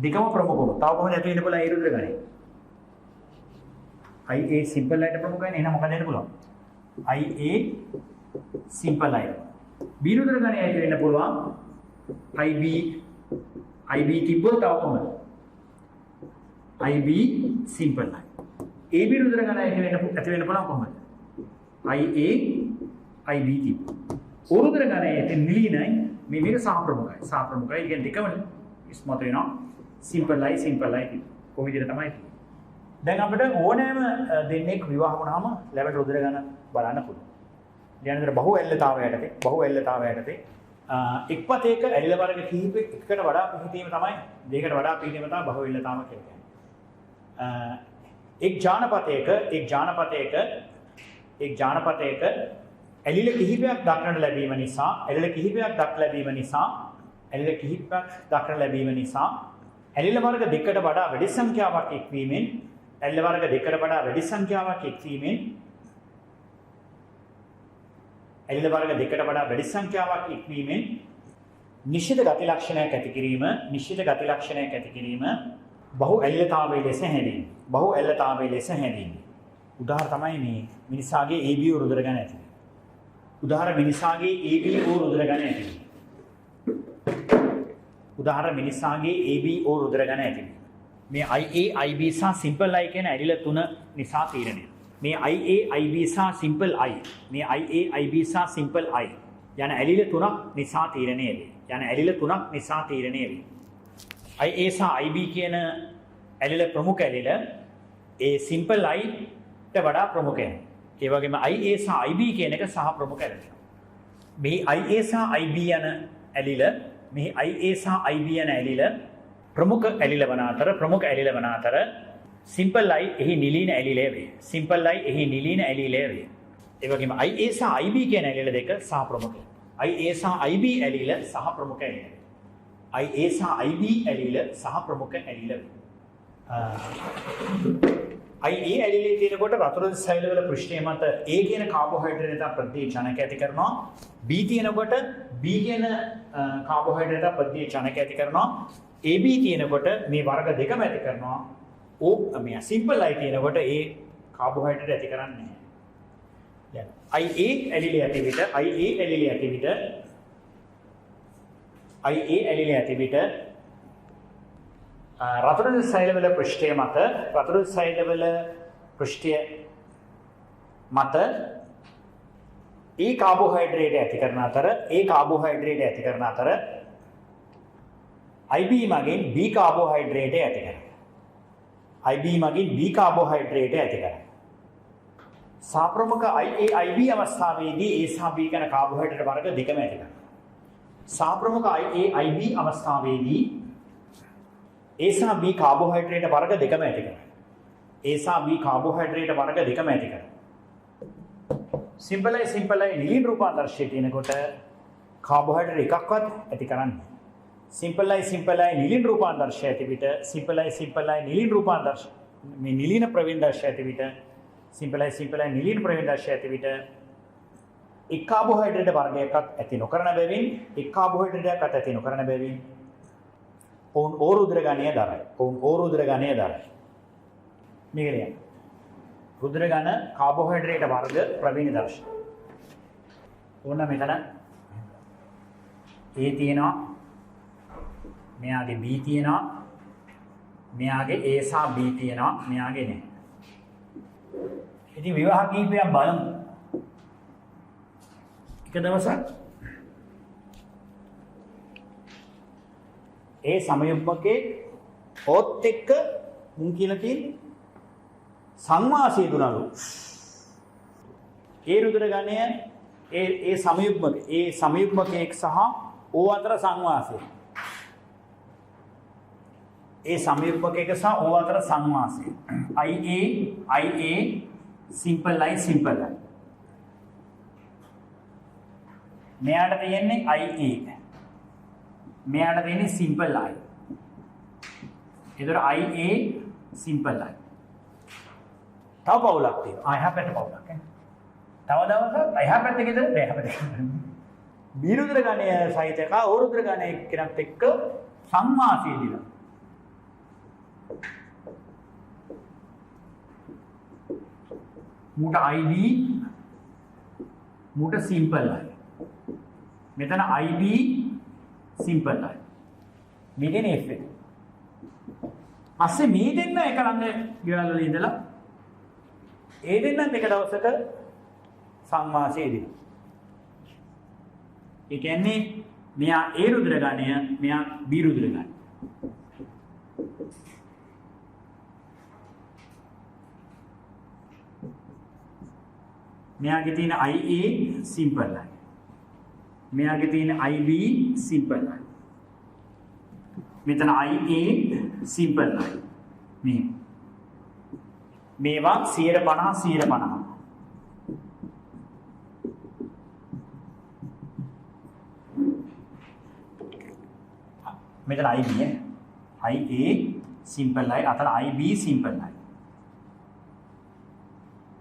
දෙකම ප්‍රමුඛව. තව කොහොමද ඇති වෙන්න පුළුවන් ඒ රුධිර ගණය? IA සිම්පල් අයට ප්‍රමුඛයි නේ. එහෙනම් මොකද වෙන්න පුළුවන්? IA සිම්පල් අය. B රුධිර ගණය ඇති වෙන්න පුළුවන් IB තිබ්බොත් තව කොහොමද? IB සිම්පල් අය. AB රුධිර ගණය ඇති වෙන්න පුළුවන් කොහොමද? IA IB තිබ්බොත්. O රුධිර ගණය ඇති නිලීනයි මේක සහ ප්‍රමුඛයි. සහ ප්‍රමුඛයි කියන්නේ දෙකම ඉස්මතු වෙනවා. සිම්පල් අය කොහොම විදිහට තමයි තියෙන්නේ. දැන් අපිට ඕනෑම දෙන්නෙක් විවාහ වුණාම ලැබෙන රුධිර ගණන බලන්න පුළුවන්. ඊළඟට බහුව ඇල්ලතාවය යටතේ එක්පතේක ඇලිල වර්ග කිහිපයකට වඩා පිහිටීම තමයි දෙකකට වඩා පිහිටීම තමයි බහුව ඇල්ලතාව කියලා කියන්නේ. එක් ජානපතයක ඇලිල කිහිපයක් දක්නට ලැබීම නිසා ඇලිල වර්ග දෙකකට වඩා වැඩි සංඛ්‍යාවක් එක්වීමෙන් නිශ්චිත ගති ලක්ෂණයක් ඇති කිරීම බහු ඇල්ලතාවයේ ලෙස හැඳින්වීම. උදාහරණ තමයි මේ මිනිසාගේ ABO රුධිර ගණන ඇති. මේ IA IB සහ සිම්පල් I කියන ඇලිල තුන නිසා තීරණය. මේ IA IB සහ සිම්පල් I යන ඇලිල තුනක් නිසා තීරණය වේ. IA සහ IB කියන ඇලිල ප්‍රමුඛ ඇලිල ඒ සිම්පල් I ට වඩා ප්‍රමුඛයි. ඒ වගේම IA සහ IB කියන එක සහ ප්‍රමුඛ ඇලිල. මේ IA සහ IB යන ඇලිල ප්‍රමුඛ ඇලිල වන අතර සිම්පල් I එහි නිලීන ඇලිලේ වේ. ඒ වගේම IA සහ IB කියන ඇලිල දෙක සහ ප්‍රමුඛයි. IA සහ IB ඇලිල සහ ප්‍රමුඛ ඇලිල. IA ඇලිලේ තියෙනකොට වතුර සෛලවල පෘෂ්ඨය මත A කියන කාබෝහයිඩ්‍රේට් ප්‍රතිචානක ඇති කරනවා. B තියෙනකොට B කියන කාබෝහයිඩ්‍රේට් ප්‍රතිචානක ඇති කරනවා. AB තියෙනකොට මේ වර්ග දෙකම ඇති කරනවා. මේ සිම්පල් I තියෙනකොට ඒ කාබෝහයිඩ්‍රේට් ඇති කරන්නේ නැහැ. දැන් IA ඇලිලේ ඇති විට රතුර සෛලවල පෘෂ්ඨය මත ඒ කාබෝහයිඩ්‍රේට් ඇති කරන අතර IB මගින් B කාබෝහයිඩ්‍රේට් ඇති කරනවා. සාප්‍රමුඛ IA IB අවස්ථාවේදී A සහ B කියන කාබෝහයිඩ්‍රේට් වර්ග දෙකම ඇති කරනවා. සාප්‍රමුඛ IA IB අවස්ථාවේදී A සහ B කාබෝහයිඩ්‍රේට් වර්ග දෙකම ඇති කරනවා. සිම්පල් I නිලීන රූපාන්තරශය තියෙනකොට කාබෝහයිඩ්‍රේට් එකක්වත් ඇති කරන්නේ. සිම්පල් I නිලීන රූපාන්තරශය ඇති විට මේ නිලීන ප්‍රවේණදර්ශය ඇති විට එක් කාබෝහයිඩ්‍රේට් වර්ගයක්වත් ඇති නොකරන බැවින් ඔවුන් O රුධිර ගණය දරයි. මේක ලියන්න. රුධිර ගණ කාබෝහයිඩ්‍රේට් වර්ග ප්‍රවේණි දර්ශන. ඕන මෙතන A තියෙනවා. මෙයාගේ B තියෙනවා. මෙයාගේ A සහ B තියෙනවා. මෙයාගේ නැහැ. ඉතින් විවාහ කීපයක් බලමු. එක දවසක් ඒ සමයුග්මකේ ඕත් එක්ක මුන් කියලා තියෙන්නේ සංවාසය දුනලු. ඒ රුධිර ගණය ඒ සමයුග්මකයක් සහ ඕ අතර සංවාසය. ඒ සමයුග්මකයක සහ ඕ අතර සංවාසය. IA simple line. මෙයාට තියෙන්නේ IA. මෙයාට තියෙන්නේ simple line. ඒතර IA simple line. තව පවුලක් තියෙනවා. එහා පැත්ත පවුලක් නේ. තව දවසක් එහා පැත්ත ගෙදර එහා පැත්ත. බීරුද්‍ර ගණය සහිත එක ඕරුද්‍ර ගණය කෙනත් එක්ක සංවාසය දිලා. මුට IB මුට simple line. මෙතන IB simple line. මේකේ F එක. පස්සේ මේ දෙන්න එක ළඟ ගෙවල් වල ඉඳලා ඒ දෙන්න එක දවසක සංවාසයේදී. ඒ කියන්නේ මෙයා A රුධිර ගණය, මෙයා B රුධිර ගණය. මෙයාගේ තියෙන IA simple line. මෙයාගේ තියෙන IB simple line. මෙතන IA simple line. මේවා 150. මෙතන IB IA simple line, අතන IB simple line.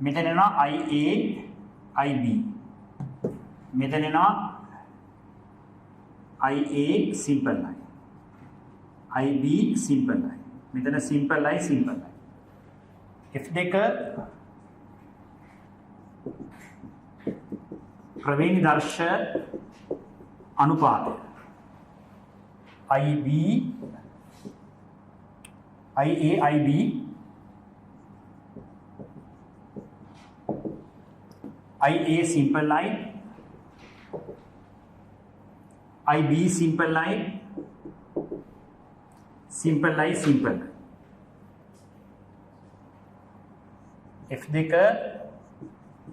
මෙතන එනවා IA IB. මෙතන එනවා IA simple line. IB simple line. මෙතන simple line. F2 ප්‍රවේණි Darsha අනුපාතය. IB IA IB IA simple line, IB simple line. F2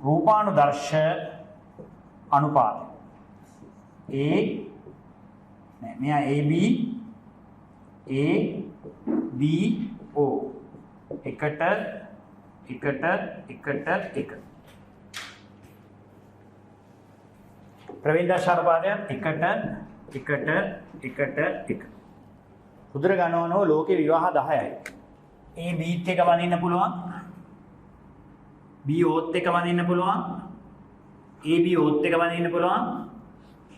රූපානුදර්ශ අනුපාතය. මෙයා AB ABO එකට. ප්‍රවේණි දර්ශ අනුපාතය එකට. රුධිර ගණනෝ ලෝකේ විවාහ 10යි. A Bත් එක වඳින්න පුළුවන්. B Oත් එක වඳින්න පුළුවන්. AB Oත් එක වඳින්න පුළුවන්.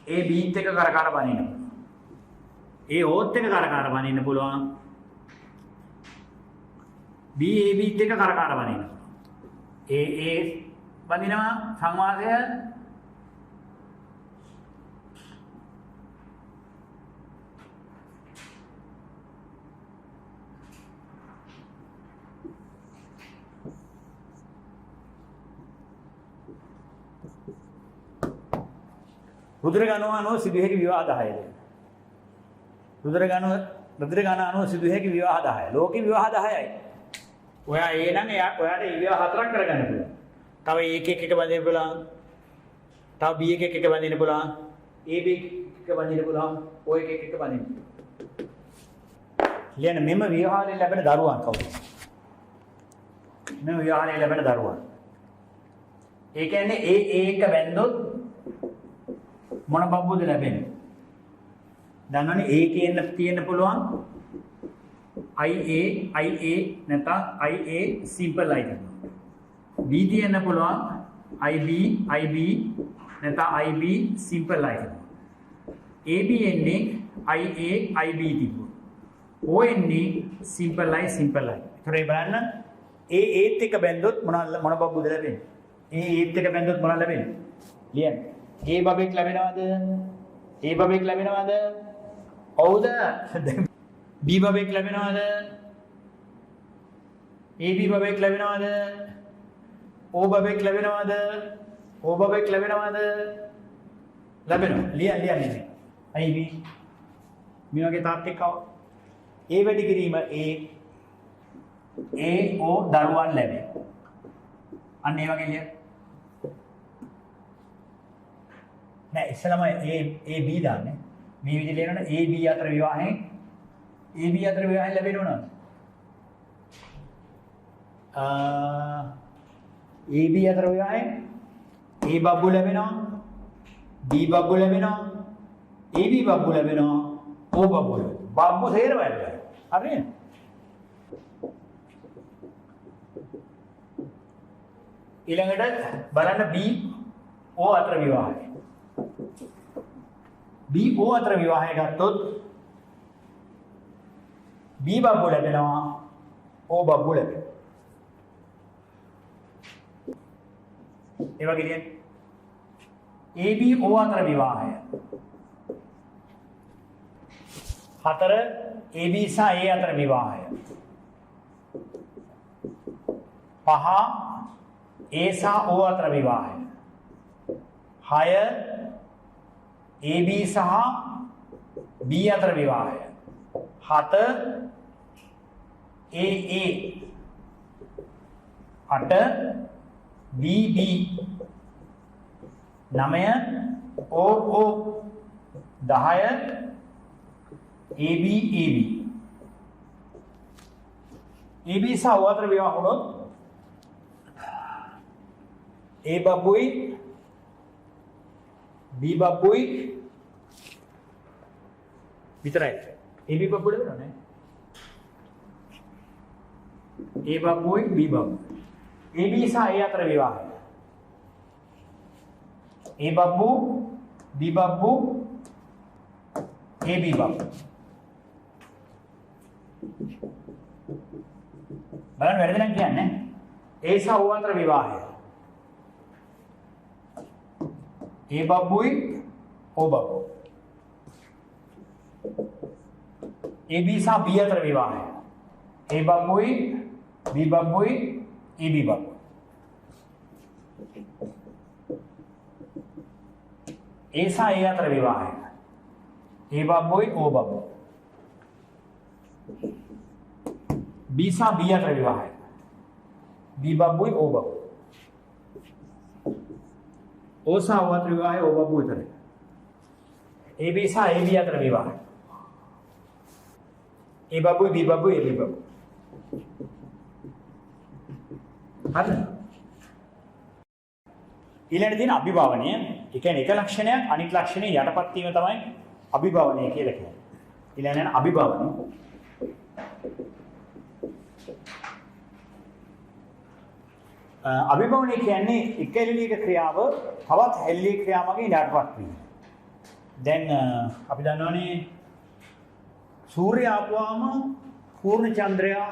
A Bත් එක කරකාර වඳින්න පුළුවන්. A Oත් එක කරකාර වඳින්න පුළුවන්. B ABත් එක කරකාර වඳින්න පුළුවන්. A වඳිනවා සංවාසය. රුධිර ගණන අනුව සිදු හැකි විවාහ 10යි. රුධිර ගණන අනුව සිදු හැකි විවාහ 10යි. ලෝකේ විවාහ 10යි. ඔයා ඒ නම් ඔයාට විවාහ 4ක් කරගන්න පුළුවන්. තව එක බඳින්න පුළුවන්. තව B එක බඳින්න පුළුවන්. AB එක බඳින්න පුළුවන්. O එක බඳින්න. ලියන්න මෙම විවාහයෙන් ලැබෙන දරුවන් කවුද? මෙම විවාහයෙන් ලැබෙන දරුවන්. ඒ කියන්නේ ඒ එක බැන්දොත් මොන බබ්බුද ලැබෙන්නේ? දන්නවනේ A තියෙන්න පුළුවන් IA නැත්නම් IA simple line. B තියෙන්න පුළුවන් IB නැත්නම් IB simple line. AB එන්නේ IA IB තිබුණා. O එන්නේ simple line. ඒතර ඒ බලන්න ඒත් එක බැන්දොත් මොන බබ්බුද ලැබෙන්නේ? ඒත් එක බැන්දොත් මොනවද ලැබෙන්නේ? ලියන්න. A බබෙක් ලැබෙනවද? A බබෙක් ලැබෙනවද? ඔව්ද? B බබෙක් ලැබෙනවද? AB බබෙක් ලැබෙනවද? O බබෙක් ලැබෙනවද? O බබෙක් ලැබෙනවද? ලැබෙනවා. ලියන්නේ. අයි මේ වගේ තාත්තෙක් ආව. A වැඩි කිරීම A O දරුවන් ලැබේ. අන්න ඒ වගේ ලිය. නෑ ඉස්සලම A B දාන්නේ. මේ විදිහට ලියනොත් A B අතර විවාහයෙන් ලැබෙන්නේ මොනවද? A B අතර විවාහයෙන් A බබ්බු ලැබෙනවා. B බබ්බු ලැබෙනවා. AB බබ්බු ලැබෙනවා. O බබ්බු ලැබෙනවා. බබ්බු තේරෙම ලැබෙනවා. හරිද? ඊළඟට බලන්න B O අතර විවාහය. B O අතර විවාහය ගත්තොත් B බබ්බු ලැබෙනවා. O බබ්බු ලැබෙනවා. ඒ වගේ කියන්නේ AB O අතර විවාහය. 4 AB සහ A අතර විවාහය. 5 A සහ O අතර විවාහය. 6 AB සහ B අතර විවාහය. 7 AA 8 BB 9 OO 10 AB සහ O අතර විවාහ වුණොත් A බබ්බුයි B බබ්බුයි විතරයි. AB බබ්බු ලැබෙනව නේ. A බබ්බුයි B බබ්බු. AB සහ A අතර විවාහය. A බබ්බු B බබ්බු AB බබ්බු. බලන්න වැරදි නම් කියන්නේ A සහ O අතර විවාහය. A බබ්බුයි O බබ්බු. AB සහ B අතර විවාහය. A බබ්බුයි B බබ්බුයි AB බබ්බු. A සහ A අතර විවාහය. A බබ්බුයි O බබ්බු. B සහ B අතර විවාහය. B බබ්බුයි O බබ්බු. O සහ O අතර විවාහය O බබ්බු විතරයි. AB සහ AB අතර විවාහය. A බබ්බුයි B බබ්බුයි AB බබ්බු. හරිද? ඊළඟට තියෙන අභිභවනය. ඒ කියන්නේ එක ලක්ෂණයක් අනිත් ලක්ෂණේ යටපත් වීම තමයි අභිභවනය කියලා කියන්නේ. ඊළඟට යන අභිභවනය. අභිභවනය කියන්නේ එක එල්ලීක ක්‍රියාව තවත් එල්ලී ක්‍රියාවකින් යටපත් වීම. දැන් අපි දන්නවනේ සූර්යය ආපුවාම පූර්ණ චන්ද්‍රයා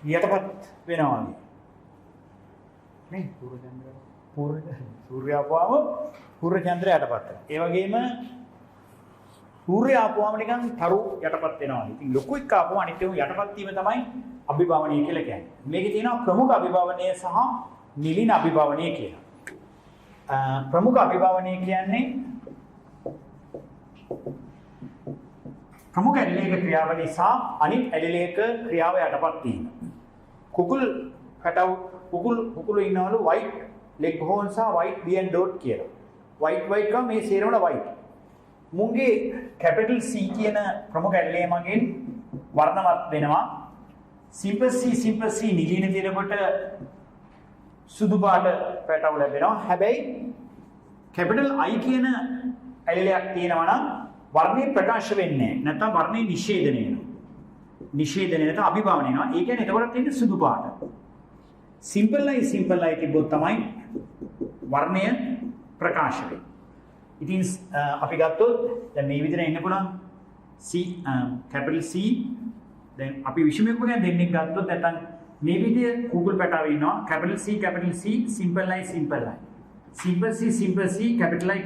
යටපත් වෙනවා නේ. සූර්යය ආපුවාම පූර්ණ චන්ද්‍රය යටපත් වෙනවා. ඒ වගේම සූර්යය ආපුවාම නිකන් තරු යටපත් වෙනවා. ඉතින් ලොකු එක්ක ආපුවාම අනිත් ඒවා යටපත් වීම තමයි අභිභවනය කියලා කියන්නේ. මේකේ තියෙනවා ප්‍රමුඛ අභිභවනය සහ නිලින අභිභවනය කියලා. ප්‍රමුඛ අභිභවනය කියන්නේ ප්‍රමුඛ ඇලිලේක ක්‍රියාව නිසා අනිත් ඇලිලේක ක්‍රියාව යටපත් වීම. කුකුළු ඉන්නවලු white leg horn සහ white bean dot කියලා. white කම මේ සේරම white. මුංගේ capital C කියන ප්‍රමුඛ ඇලිලේ මගින් වර්ණවත් වෙනවා. simple C නිලින තියෙනකොට සුදු පාට පැටව ලැබෙනවා. හැබැයි capital I කියන ඇලිලයක් තියෙනවා නම් වර්ණේ ප්‍රකාශ වෙන්නේ නැහැ. නැත්නම් වර්ණේ නිෂේධනය වෙනවා. නිෂේධනය නැත්නම් අභිභවනය වෙනවා. ඒ කියන්නේ එතකොට තියෙන්නේ සුදු පාට. simple I තිබ්බොත් තමයි වර්ණය ප්‍රකාශ වෙන්නේ. ඉතින් අපි ගත්තොත් දැන් මේ විදිහට එන්න පුළුවන් C capital C දැන් අපි විෂමයක ගැන දෙන්නෙක් ගත්තොත් නැත්නම් මේ විදිහේ Google පැටව ඉන්නවා capital C simple I simple C capital I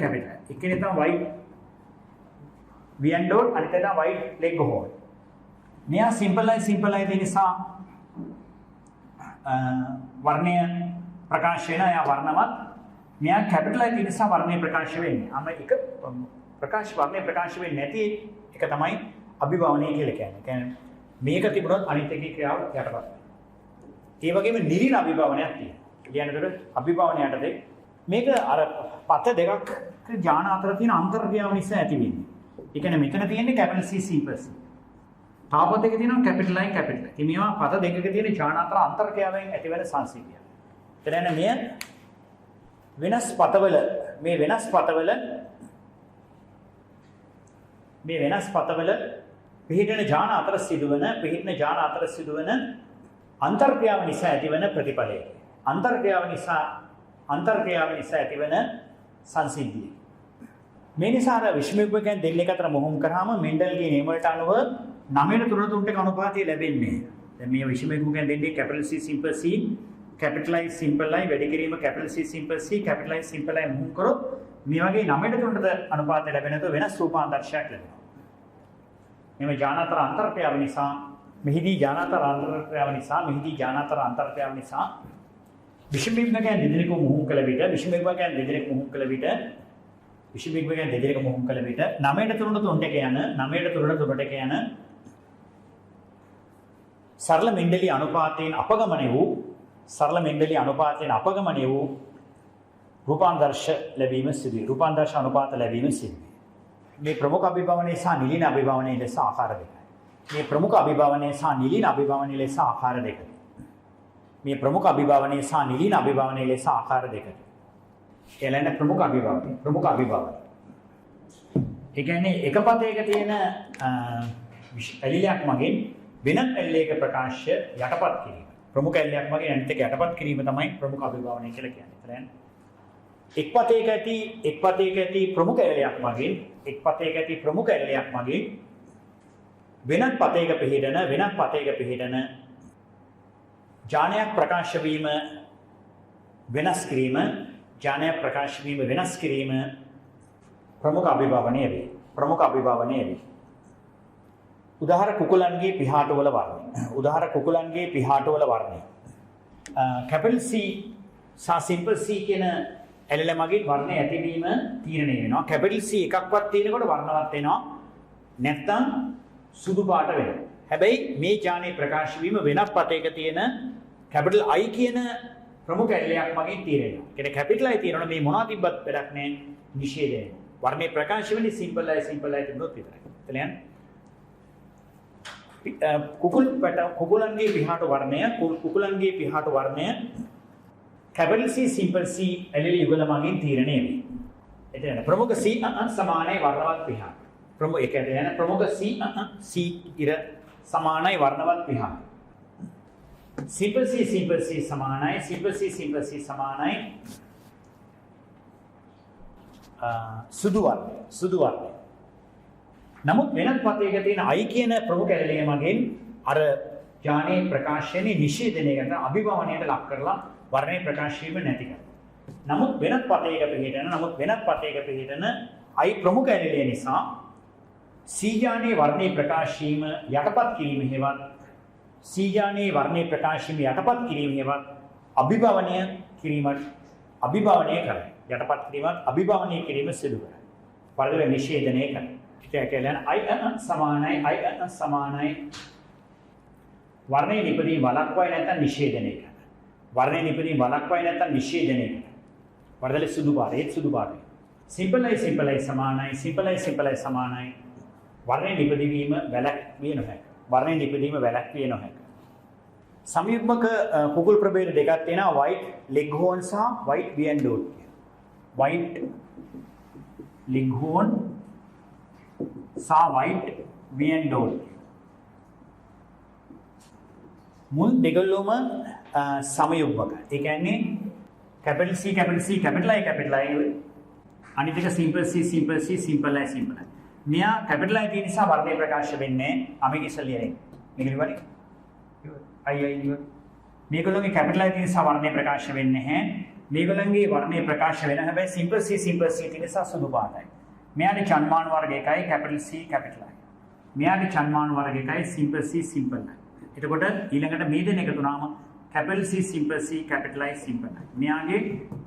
එකනේ තමයි white bean dot අනිත් එක white leg horn. මෙයා simple I තියෙන නිසා වර්ණය ප්‍රකාශ වෙන අය වර්ණවත් මෙයා කැපිටල් I තියෙන නිසා වර්ණේ ප්‍රකාශ වෙන්නේ. අම එක වර්ණේ ප්‍රකාශ වෙන්නේ නැති එක තමයි අභිභවනය කියලා කියන්නේ. කියන්නේ මේක තිබුණොත් අනිත් එකේ ක්‍රියාව යටපත් වෙනවා. ඒ වගේම නිලින අභිභවනයක් තියෙනවා. කියන්නේ අභිභවන යටතේ මේක අර පත දෙකක් ඥාන අතර තියෙන අන්තර්ක්‍රියාව නිසා ඇති වෙන්නේ. ඒ කියන්නේ මෙතන තියෙන්නේ කැපිටල් C simple C. තාපත දෙක තියෙනවා කැපිටල් I කැපිටල්. ඉතින් මේවා පත දෙකක තියෙන ඥාන අතර අන්තර්ක්‍රියාවෙන් ඇතිවෙන සංසිද්ධිය. එතන මෙය වෙනස් පතවල මේ වෙනස් පතවල පිහිටන ඥාන අතර සිදුවන අන්තර්ක්‍රියාව නිසා ඇතිවන ප්‍රතිඵලය. අන්තර්ක්‍රියාව නිසා ඇතිවන සංසිද්ධිය. මේ නිසා අර විෂම යුග්මකයන් දෙන්නෙක් අතර මොහොම් කරාම මෙන්ඩල්ගේ නියම වලට අනුව 9:3 අනුපාතය ලැබෙන්නේ. දැන් මේ විෂම යුග්මකයන් දෙන්නේ capital C simple C, capital I simple I වැඩි කිරීම capital C simple C, capital I simple I මොහොම් කරොත් මේ වගේ 9:3 අනුපාතය ලැබෙනකොට වෙනස් රූපාන්තරයක් ලැබෙනවා. මේ ඥානාතර අන්තර්ක්‍රියාව නිසා මෙහිදී ඥානාතර අන්තර්ක්‍රියාව නිසා විෂම යුග්මකයන් දෙදෙනෙක් මොහොම් කළ විට 9:3 යන සරල මෙන්ඩලි අනුපාතයෙන් අපගමනය වූ රූපාන්තරශ ලැබීම සිදුවේ. රූපාන්තරශ අනුපාත ලැබීම සිදුවේ. මේ ප්‍රමුඛ අභිභවනයේ සහ නිලින අභිභවනයේ ලෙස ආකාර දෙකයි. මේ ප්‍රමුඛ අභිභවනයේ සහ නිලින අභිභවනයේ ලෙස ආකාර දෙකයි. එළෙන ප්‍රමුඛ අභිභවනය. ඒ කියන්නේ එක පදයක තියෙන ඇලිලයක් මගින් වෙනත් ඇලිලයක ප්‍රකාශය යටපත් කිරීම. ප්‍රමුඛ ඇලිලයක් මගින් අනිත් එක යටපත් කිරීම තමයි ප්‍රමුඛ අභිභවනය කියලා කියන්නේ. එක් පතයක ඇති ප්‍රමුඛ ඇලිලයක් මගින් වෙනත් පතයක පිහිටන ඥානයක් ප්‍රකාශ වීම වෙනස් කිරීම ප්‍රමුඛ අභිභවනය වේ. උදාහර කුකුලන්ගේ පිහාටවල වර්ණය. කැපිටල් C සහ සිම්පල් C කියන ඇලෙල මගින් වර්ණය ඇතිවීම තීරණය වෙනවා. කැපිටල් C එකක්වත් තියෙනකොට වර්ණවත් වෙනවා. නැත්නම් සුදු පාට වෙනවා. හැබැයි මේ ඥානයේ ප්‍රකාශ වීම වෙනත් පතයක තියෙන කැපිටල් I කියන ප්‍රමුඛ ඇලෙලයක් මගින් තීරණය වෙනවා. කියන්නේ කැපිටල් I තියෙනවනේ මේ මොනවා තිබ්බත් වැඩක් නැහැ නිෂේධය. වර්ණේ ප්‍රකාශ වෙන්නේ සිම්පල් I තිබුණොත් විතරයි. එතන කුකුලන්ගේ පිහාට වර්ණය කැපිටල් C සිම්පල් C ඇලෙල යුගල මගින් තීරණය වේ. එතන ප්‍රමුඛ C සමානයි වර්ණවත් පිහාට. ප්‍රමුඛ C ඉර සමානයි වර්ණවත් පිහාට. සිම්පල් C සමානයි සුදු වර්ණය. නමුත් වෙනත් පතයක තියෙන I කියන ප්‍රමුඛ ඇලෙලය මගින් අර ඥානයේ ප්‍රකාශනයේ නිෂේධනය කරන අභිභවනයට ලක් කරලා වර්ණේ ප්‍රකාශ වීම නැති කරනවා. නමුත් වෙනත් පතයක පිහිටන I ප්‍රමුඛ ඇලෙලය නිසා C ඥානයේ වර්ණේ ප්‍රකාශ වීම යටපත් කිරීම හේවත් අභිභවනය කිරීම සිදු කරයි. පරිදි නිෂේධනය කරයි. ඒ කියන්නේ I සමානයි වර්ණේ නිපදීම වළක්වයි නැත්නම් නිෂේධනය කරයි. වර්ධල සුදු පාටයි. සිම්පල් I සමානයි වර්ණේ නිපදවීම වැළැක්විය නොහැක. සමයුග්මක කුකුල් ප්‍රභේද දෙකක් තියෙනවා white leghorn සහ white Wyandotte. white leghorn සහ white Wyandotte. මුල් දෙකලොම සමයුග්මක. ඒ කියන්නේ කැපිටල් C කැපිටල් I අනිත් එක සිම්පල් C සිම්පල් I. මෙයා කැපිටල් I තියෙන නිසා වර්ණේ ප්‍රකාශ වෙන්නේ අමෙක ඉස්සලියනේ. මේක ඉවරයි. මේගොල්ලෝගේ කැපිටල් I තියෙන නිසා වර්ණේ ප්‍රකාශ වෙන්නේ නැහැ. මේගොල්ලන්ගේ වර්ණේ ප්‍රකාශ වෙන හැබැයි සිම්පල් C තියෙන නිසා සුදු පාටයි. මෙයාගේ චන්මාන වර්ග එකයි කැපිටල් C කැපිටල් I. මෙයාගේ චන්මාන වර්ග එකයි සිම්පල් C සිම්පල් I. එතකොට ඊළඟට මේ දෙන එකතු වුණාම capital C simple C capital I simple I මෙයාගේ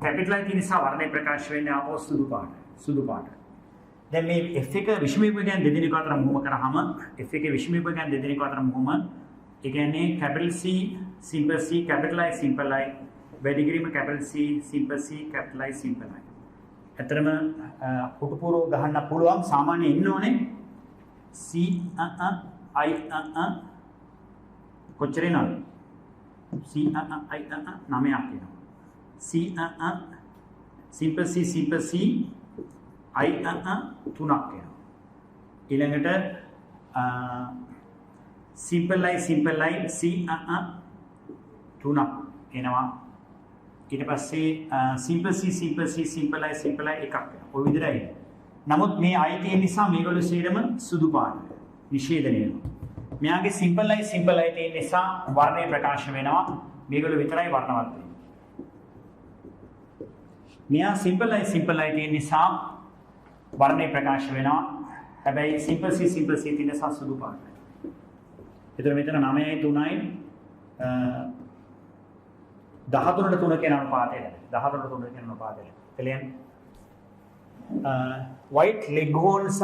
capital I තියෙන නිසා වර්ණය ප්‍රකාශ වෙන්නේ ආපහු සුදු පාට දැන් මේ F එක විෂම විභාගයන් දෙදෙනෙකු අතර මුහුම කරාම F එකේ විෂම විභාගයන් දෙදෙනෙකු අතර මුහුම ඒ කියන්නේ capital C simple C capital I simple I වැඩි කිරීම capital C simple C capital I simple I ඇතරම පුටුපුරෝ ගහන්න පුළුවන් සාමාන්‍ය ඉන්න ඕනේ C I කොච්චර එනවද C I 9ක් එනවා C simple C simple C I 3ක් එනවා ඊළඟට simple I C 3ක් එනවා ඊට පස්සේ simple C simple I එකක් එනවා ඔය විදිහටයි නමුත් මේ I තියෙන නිසා මේගොල්ලෝ සේරම සුදු පාට නිෂේධනය වෙනවා මෙයාගේ simple I තියෙන නිසා වර්ණය ප්‍රකාශ වෙනවා මේගොල්ලෝ විතරයි වර්ණවත් වෙන්නේ මෙයා simple I තියෙන නිසා වර්ණය ප්‍රකාශ වෙනවා හැබැයි simple C තියෙන නිසා සුදු පාටයි එතකොට මෙතන 9යි 3යි 13ට 3 කියන අනුපාතය 13ට 3 කියන අනුපාතය clear white leghorn සහ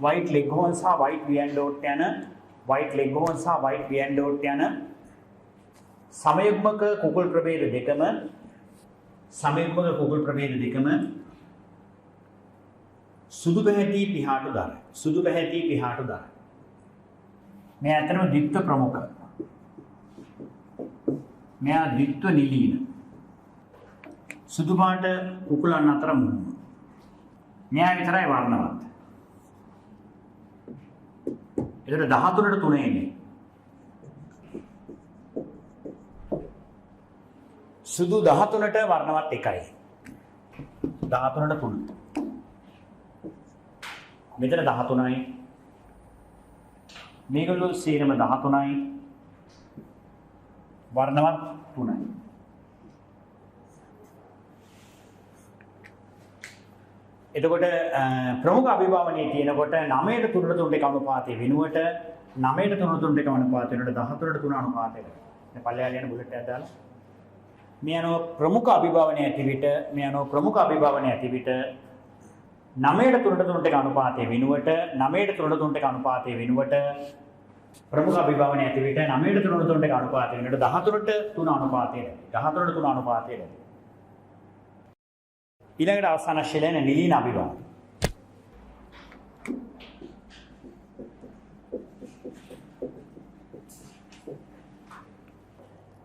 white VN dot යන white leghorn සහ white VN dot යන සමයුග්මක කුකුල් ප්‍රභේද දෙකම සුදු පැහැති පිහාටු දර මේ අතරම ද්විත්ව ප්‍රමුඛ මෙයා ද්විත්ව නිලීන සුදු පාට කුකුලන් අතර මුහුම මෙයා විතරයි වර්ණවත් ඒතර 13ට 3 එන්නේ සුදු 13ට වර්ණවත් එකයි 13ට 3 මෙතන 13යි මේගොල්ලෝ සීරම 13යි වර්ණවත් 3යි එතකොට ප්‍රමුඛ අභිභාවනයේ තියෙනකොට 9ට 3ට 3 එක අනුපාතය වෙනුවට 9ට 3ට 3 එක අනුපාතය වෙනුවට 13ට 3 අනුපාතය දැන් පල්ලෙහාට යන බුලට් එකක් දාලා මේ අනුව ප්‍රමුඛ අභිභාවනයේ ඇති විට 9ට 3ට 3 එක අනුපාතය වෙනුවට 9ට 3ට 3 එක අනුපාතය වෙනුවට ප්‍රමුඛ අභිභාවනයේ ඇති විට 9ට 3ට 3 එක අනුපාතය වෙනුවට 13ට 3 අනුපාතය ලැබේ 13ට 3 අනුපාතය ලැබේ ඊළඟට අවසාන ශෛලයන නිලීන අභිභාවය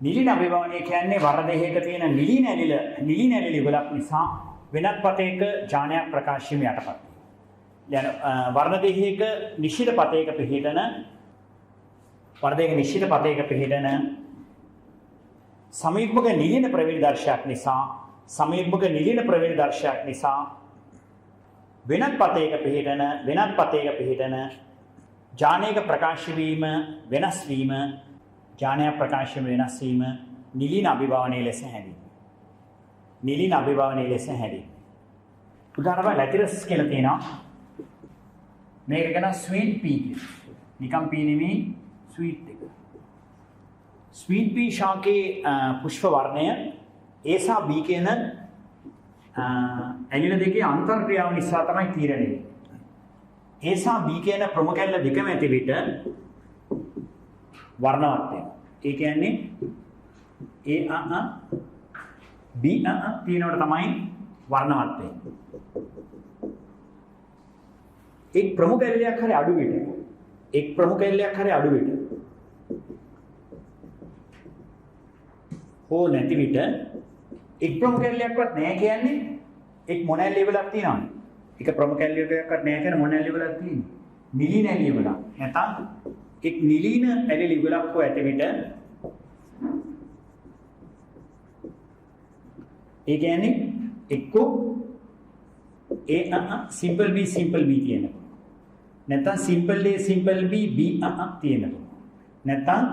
නිලීන අභිභාවනය කියන්නේ වර්ණ දෙකක තියෙන නිලීන ඇලිලි ඉවලක් නිසා වෙනත් පතයක ඥානයක් ප්‍රකාශ වීම යටපත් වෙනවා. දැන් වර්ණ දෙකක නිශ්චිත පතයක පිහිටන සමීපක නිලීන ප්‍රවේණ දර්ශයක් නිසා වෙනත් පතයක පිහිටන ඥානයක ප්‍රකාශ වීම වෙනස් වීම ඥානයක් ප්‍රකාශ වීම නිලීන අභිභාවනයේ ලෙස හැඳින්වේ. උදාහරණයක් ලැතිරස් කියලා තියෙනවා. මේක කියන ස්වීට් පී කියලා. නිකම් පී නෙමෙයි ස්වීට් එක. ස්වීට් පී ශාකේ පුෂ්ප වර්ණය A සහ B කියන ඇලිල දෙකේ අන්තර්ක්‍රියාව නිසා තමයි තීරණය වෙන්නේ. A සහ B කියන ප්‍රමුඛ ඇල්ල දෙකම ඇති විට වර්ණවත් වෙනවා. ඒ කියන්නේ A B තියෙනකොට තමයි වර්ණවත් වෙන්නේ. එක් ප්‍රමුඛ ඇල්ලයක් හරි අඩු විට හෝ නැති විට එක් ප්‍රමුඛ ඇල්ලයක්වත් නැහැ කියන්නේ එක් මොන ඇල්ල ඉවලක් තියෙනවද? එක ප්‍රමුඛ ඇල්ලයක්වත් නැහැ කියන මොන ඇල්ල ඉවලක් තියෙන්නේ? නිලීන ඇල්ල ඉවලක්. නැත්නම් එක් නිලීන ඇල්ල ඉවලක් හෝ ඇති විට ඒ කියන්නේ එක්කෝ simple B තියෙනවා. නැත්නම් simple A simple B තියෙනවා. නැත්නම්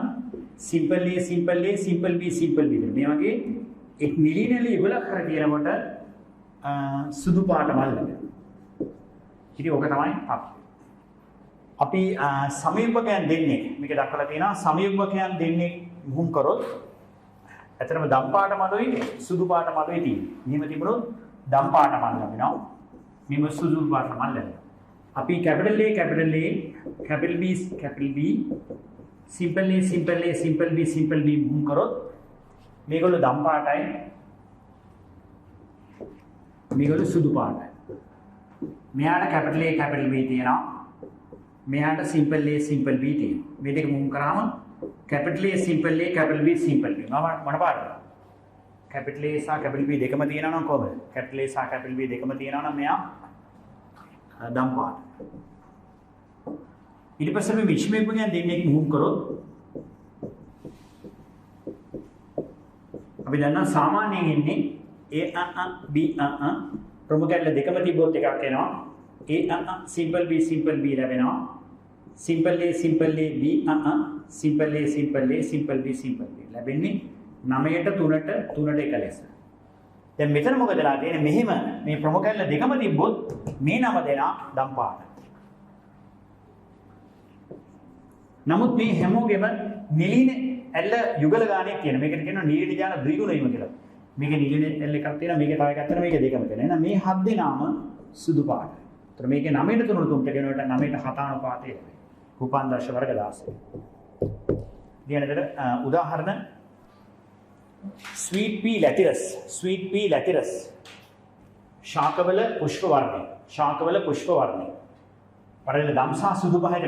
simple A simple B මේ වගේ එක් නිලීනලි ඉවලක් කර කියනකොට සුදු පාට මල් ලැබෙනවා. ඉතින් ඕක තමයි අපි සමීපකයන් දෙන්නේ මේක දක්වලා තියෙනවා සමීපකයන් දෙන්නේ මුහුම් කරොත් ඇත්තටම දම් පාට මලුයි සුදු පාට මලුයි තියෙන්නේ. මෙහෙම තිබුණොත් දම් පාට මල් ලැබෙනවා. මෙහෙම සුදු පාට මල් ලැබෙනවා. අපි capital A capital B simple B මුහුන් කරොත් මේගොල්ලෝ දම් පාටයි මේගොල්ලෝ සුදු පාටයි. මෙයාට capital A capital B තියෙනවා. මෙයාට simple A simple B තියෙනවා. මේ දෙක මුහුන් කරාම capital A simple B simple B මොන පාටද? capital A සහ capital B දෙකම තියෙනවා නම් කොහොමද? capital A සහ capital B දෙකම තියෙනවා නම් මෙයා දම් පාට. ඊට පස්සේ මේ විශ්මයක ගැන දෙන්නේ මුහුන් කරොත් අපි දන්නවා සාමාන්‍යයෙන් එන්නේ A B ප්‍රමුඛ කැල්ල දෙකම තිබ්බොත් එකක් එනවා. A simple B ලැබෙනවා. simple A B simple A simple B ලැබෙන්නේ 9ට 3ට 1 ලෙස. දැන් මෙතන මොකද වෙලා තියෙන්නේ? මෙහෙම මේ ප්‍රමුඛ කැල්ල දෙකම තිබ්බොත් මේ නම දෙනා දම් පාට. නමුත් මේ හැමෝගෙම නිලින ඇල්ල යුගල ගානේ තියෙන. මේකට කියනවා නිලින ඥාන ද්විගුණයම කියලා. මේක නිලින ඇල්ල එකක් තියෙනවා. මේක තව එකක් තියෙනවා. මේක දෙකම තියෙනවා. එහෙනම් මේ හත් දෙනාම සුදු පාටයි. ඒතර මේකේ 9ට 3ට 3ට කියනකොට 9ට 7 අනුපාතය ලැබෙනවා. රූපාන්දර්ශ වර්ග 16. ඊළඟට උදාහරණ sweet pea lathyrus ශාකවල පුෂ්ප වර්ණය පරල දම්සා සුදු පහට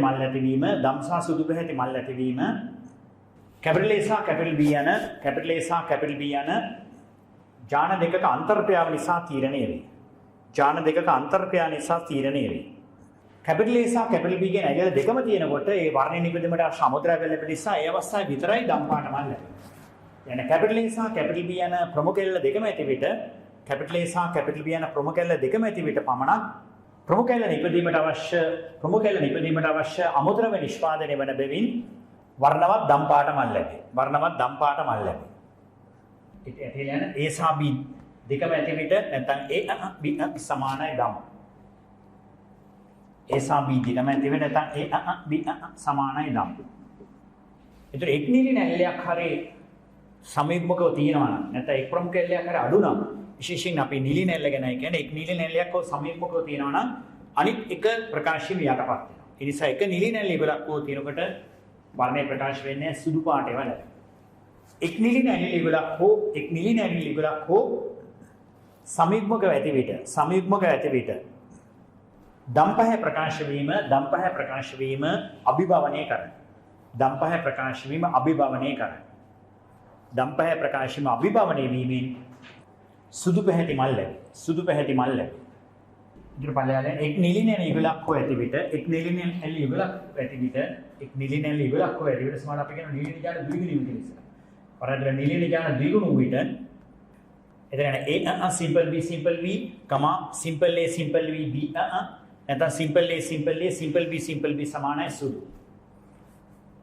මල් ඇතිවීම capital A සහ capital B යන ජාන දෙකක අන්තර්ක්‍රියාව නිසා තීරණය වේ. capital A සහ capital B කියන ඇඟිල්ල දෙකම තියෙනකොට ඒ වර්ණ නිපදෙමට සමුද්‍රය ලැබෙන නිසා ඒ අවස්ථාවේ විතරයි දම් පාට මල් ලැබෙන්නේ. يعني capital A සහ capital B යන ප්‍රමුඛ කැල්ල දෙකම ඇති විට capital A සහ capital B යන ප්‍රමුඛ කැල්ල දෙකම ඇති විට පමණක් ප්‍රමුඛ කැල්ල නිපදීමට අවශ්‍ය අමුද්‍රව්‍ය නිෂ්පාදනය වන බැවින් වර්ණවත් දම් පාට මල් ලැබේ. ඒ කියන්නේ A සහ B දෙකම ඇති විට නැත්නම් A B සමානයි දම්. A සහ B දෙකම ඇති විට නැත්නම් A B සමානයි දම්. ඒතර එක් නිලි නැල්ලයක් හරේ සමීපමකව තියෙනවා නම් නැත්නම් එක් ප්‍රමුඛ කැලයක් හරි අඩු නම් විශේෂයෙන් අපි නිලි නැල්ල ගැනයි කියන්නේ එක් නිලි නැල්ලයක් හෝ සමීපමකව තියෙනවා නම් අනිත් එක ප්‍රකාශයෙන් යටපත් වෙනවා. ඒ නිසා එක නිලි නැල්ල ඉවරක් හෝ තියෙනකොට වර්ණය ප්‍රකාශ වෙන්නේ සුදු පාට ඒවා නැත. එක් නිලි නැල්ල ඉවරක් හෝ සමීපමකව ඇති විට දම්පහ ප්‍රකාශ වීම අභිභවනය කරයි. දම්පහ ප්‍රකාශවීම අභිභවනය වීමෙන් සුදු පැහැති මල් ලැබේ. ඉදිරි පළයලෙන් එක් නිලි නැල ඉවලක් හෝ ඇති විට සමාන අපි කියන නිලි නිජාන ද්විගුණීය කියලා. පරද්ද නිලි නිජාන ද්විගුණ විට එතන A simple B simple B, simple A simple B B නැත්නම් simple A simple B සමානයි සුදු.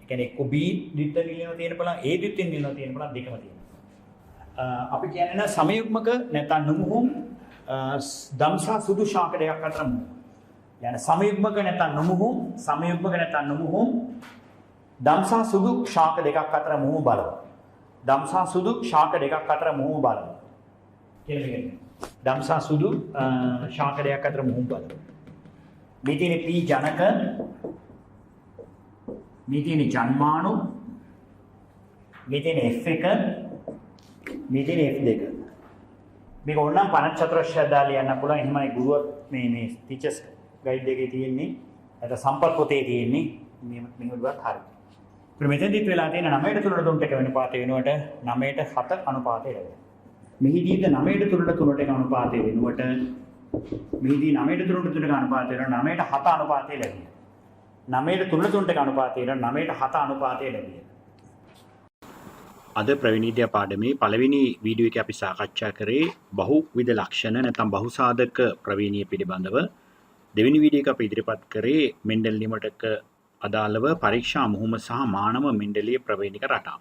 ඒ කියන්නේ එක්ක B ද්විත්ව නිලිනව තියෙන බලන්න A ද්විත්ව නිලිනව තියෙන බලන්න දෙකම තියෙනවා. අපි කියන්නේ නා සමයුග්මක නැත්නම් නුමුහුම් දම්සා සුදු ශාක දෙකක් අතර මුහුම්. يعني සමයුග්මක නැත්නම් නුමුහුම් දම්සා සුදු ශාක දෙකක් අතර මුහුම් බලමු. කියන්නේ දම්සා සුදු ශාක දෙකක් අතර මුහුම් බලමු. මේ තියෙන P ජනක මේ තියෙන ජන්මාණු මේ තියෙන F1 මේ තියෙන F2 මේක ඕනනම් පනත් චතුරස්‍රය දාලා ලියන්න පුළුවන්. එහෙමයි ගුරුවර මේ ටීචර්ස් ගයිඩ් එකේ තියෙන්නේ නැත්නම් සම්පත් පොතේ තියෙන්නේ මේවත් හරි. ඉතින් මෙතෙන්දිත් වෙලා තියෙන 9ට 3ට 3ට එක වෙනපාතේ වෙනුවට 9ට 7 අනුපාතය ලැබෙනවා. මෙහිදීද 9ට 3ට 3ට එක අනුපාතය වෙනුවට මෙහිදී 9ට 3ට 3ට අනුපාතය වෙනවා 9ට 7 අනුපාතය ලැබෙනවා. 9ට 3ට 3ට එක අනුපාතය වෙනවා 9ට 7 අනුපාතය ලැබෙනවා. අද ප්‍රවිනීඩියා පාඩමේ පළවෙනි වීඩියෝ එකේ අපි සාකච්ඡා කරේ බහුවිධ ලක්ෂණ නැත්නම් බහුසාධක ප්‍රවීණිය පිළිබඳව. දෙවෙනි වීඩියෝ එක අපි ඉදිරිපත් කරේ මෙන්ඩල් නියමටක අදාළව පරීක්ෂා මුහුම සහ මානව මෙන්ඩලීය ප්‍රවේණික රටා.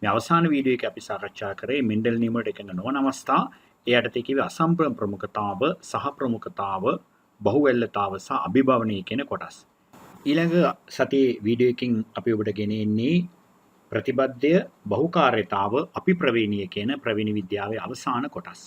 මේ අවසාන වීඩියෝ එකේ අපි සාකච්ඡා කරේ මෙන්ඩල් නියමට එකඟ නොවන අවස්ථා, ඒ යටතේ කිව්වේ අසම්ප්‍රම ප්‍රමුඛතාව, සහ ප්‍රමුඛතාව, බහුවැල්ලතාව සහ අභිභවනීය කියන කොටස්. ඊළඟ සතියේ වීඩියෝ එකකින් අපි ඔබට ගෙනෙන්නේ ප්‍රතිබද්ධය බහුකාර්යතාව අපි ප්‍රවේණිය කියන ප්‍රවේණි විද්‍යාවේ අවසාන කොටස්.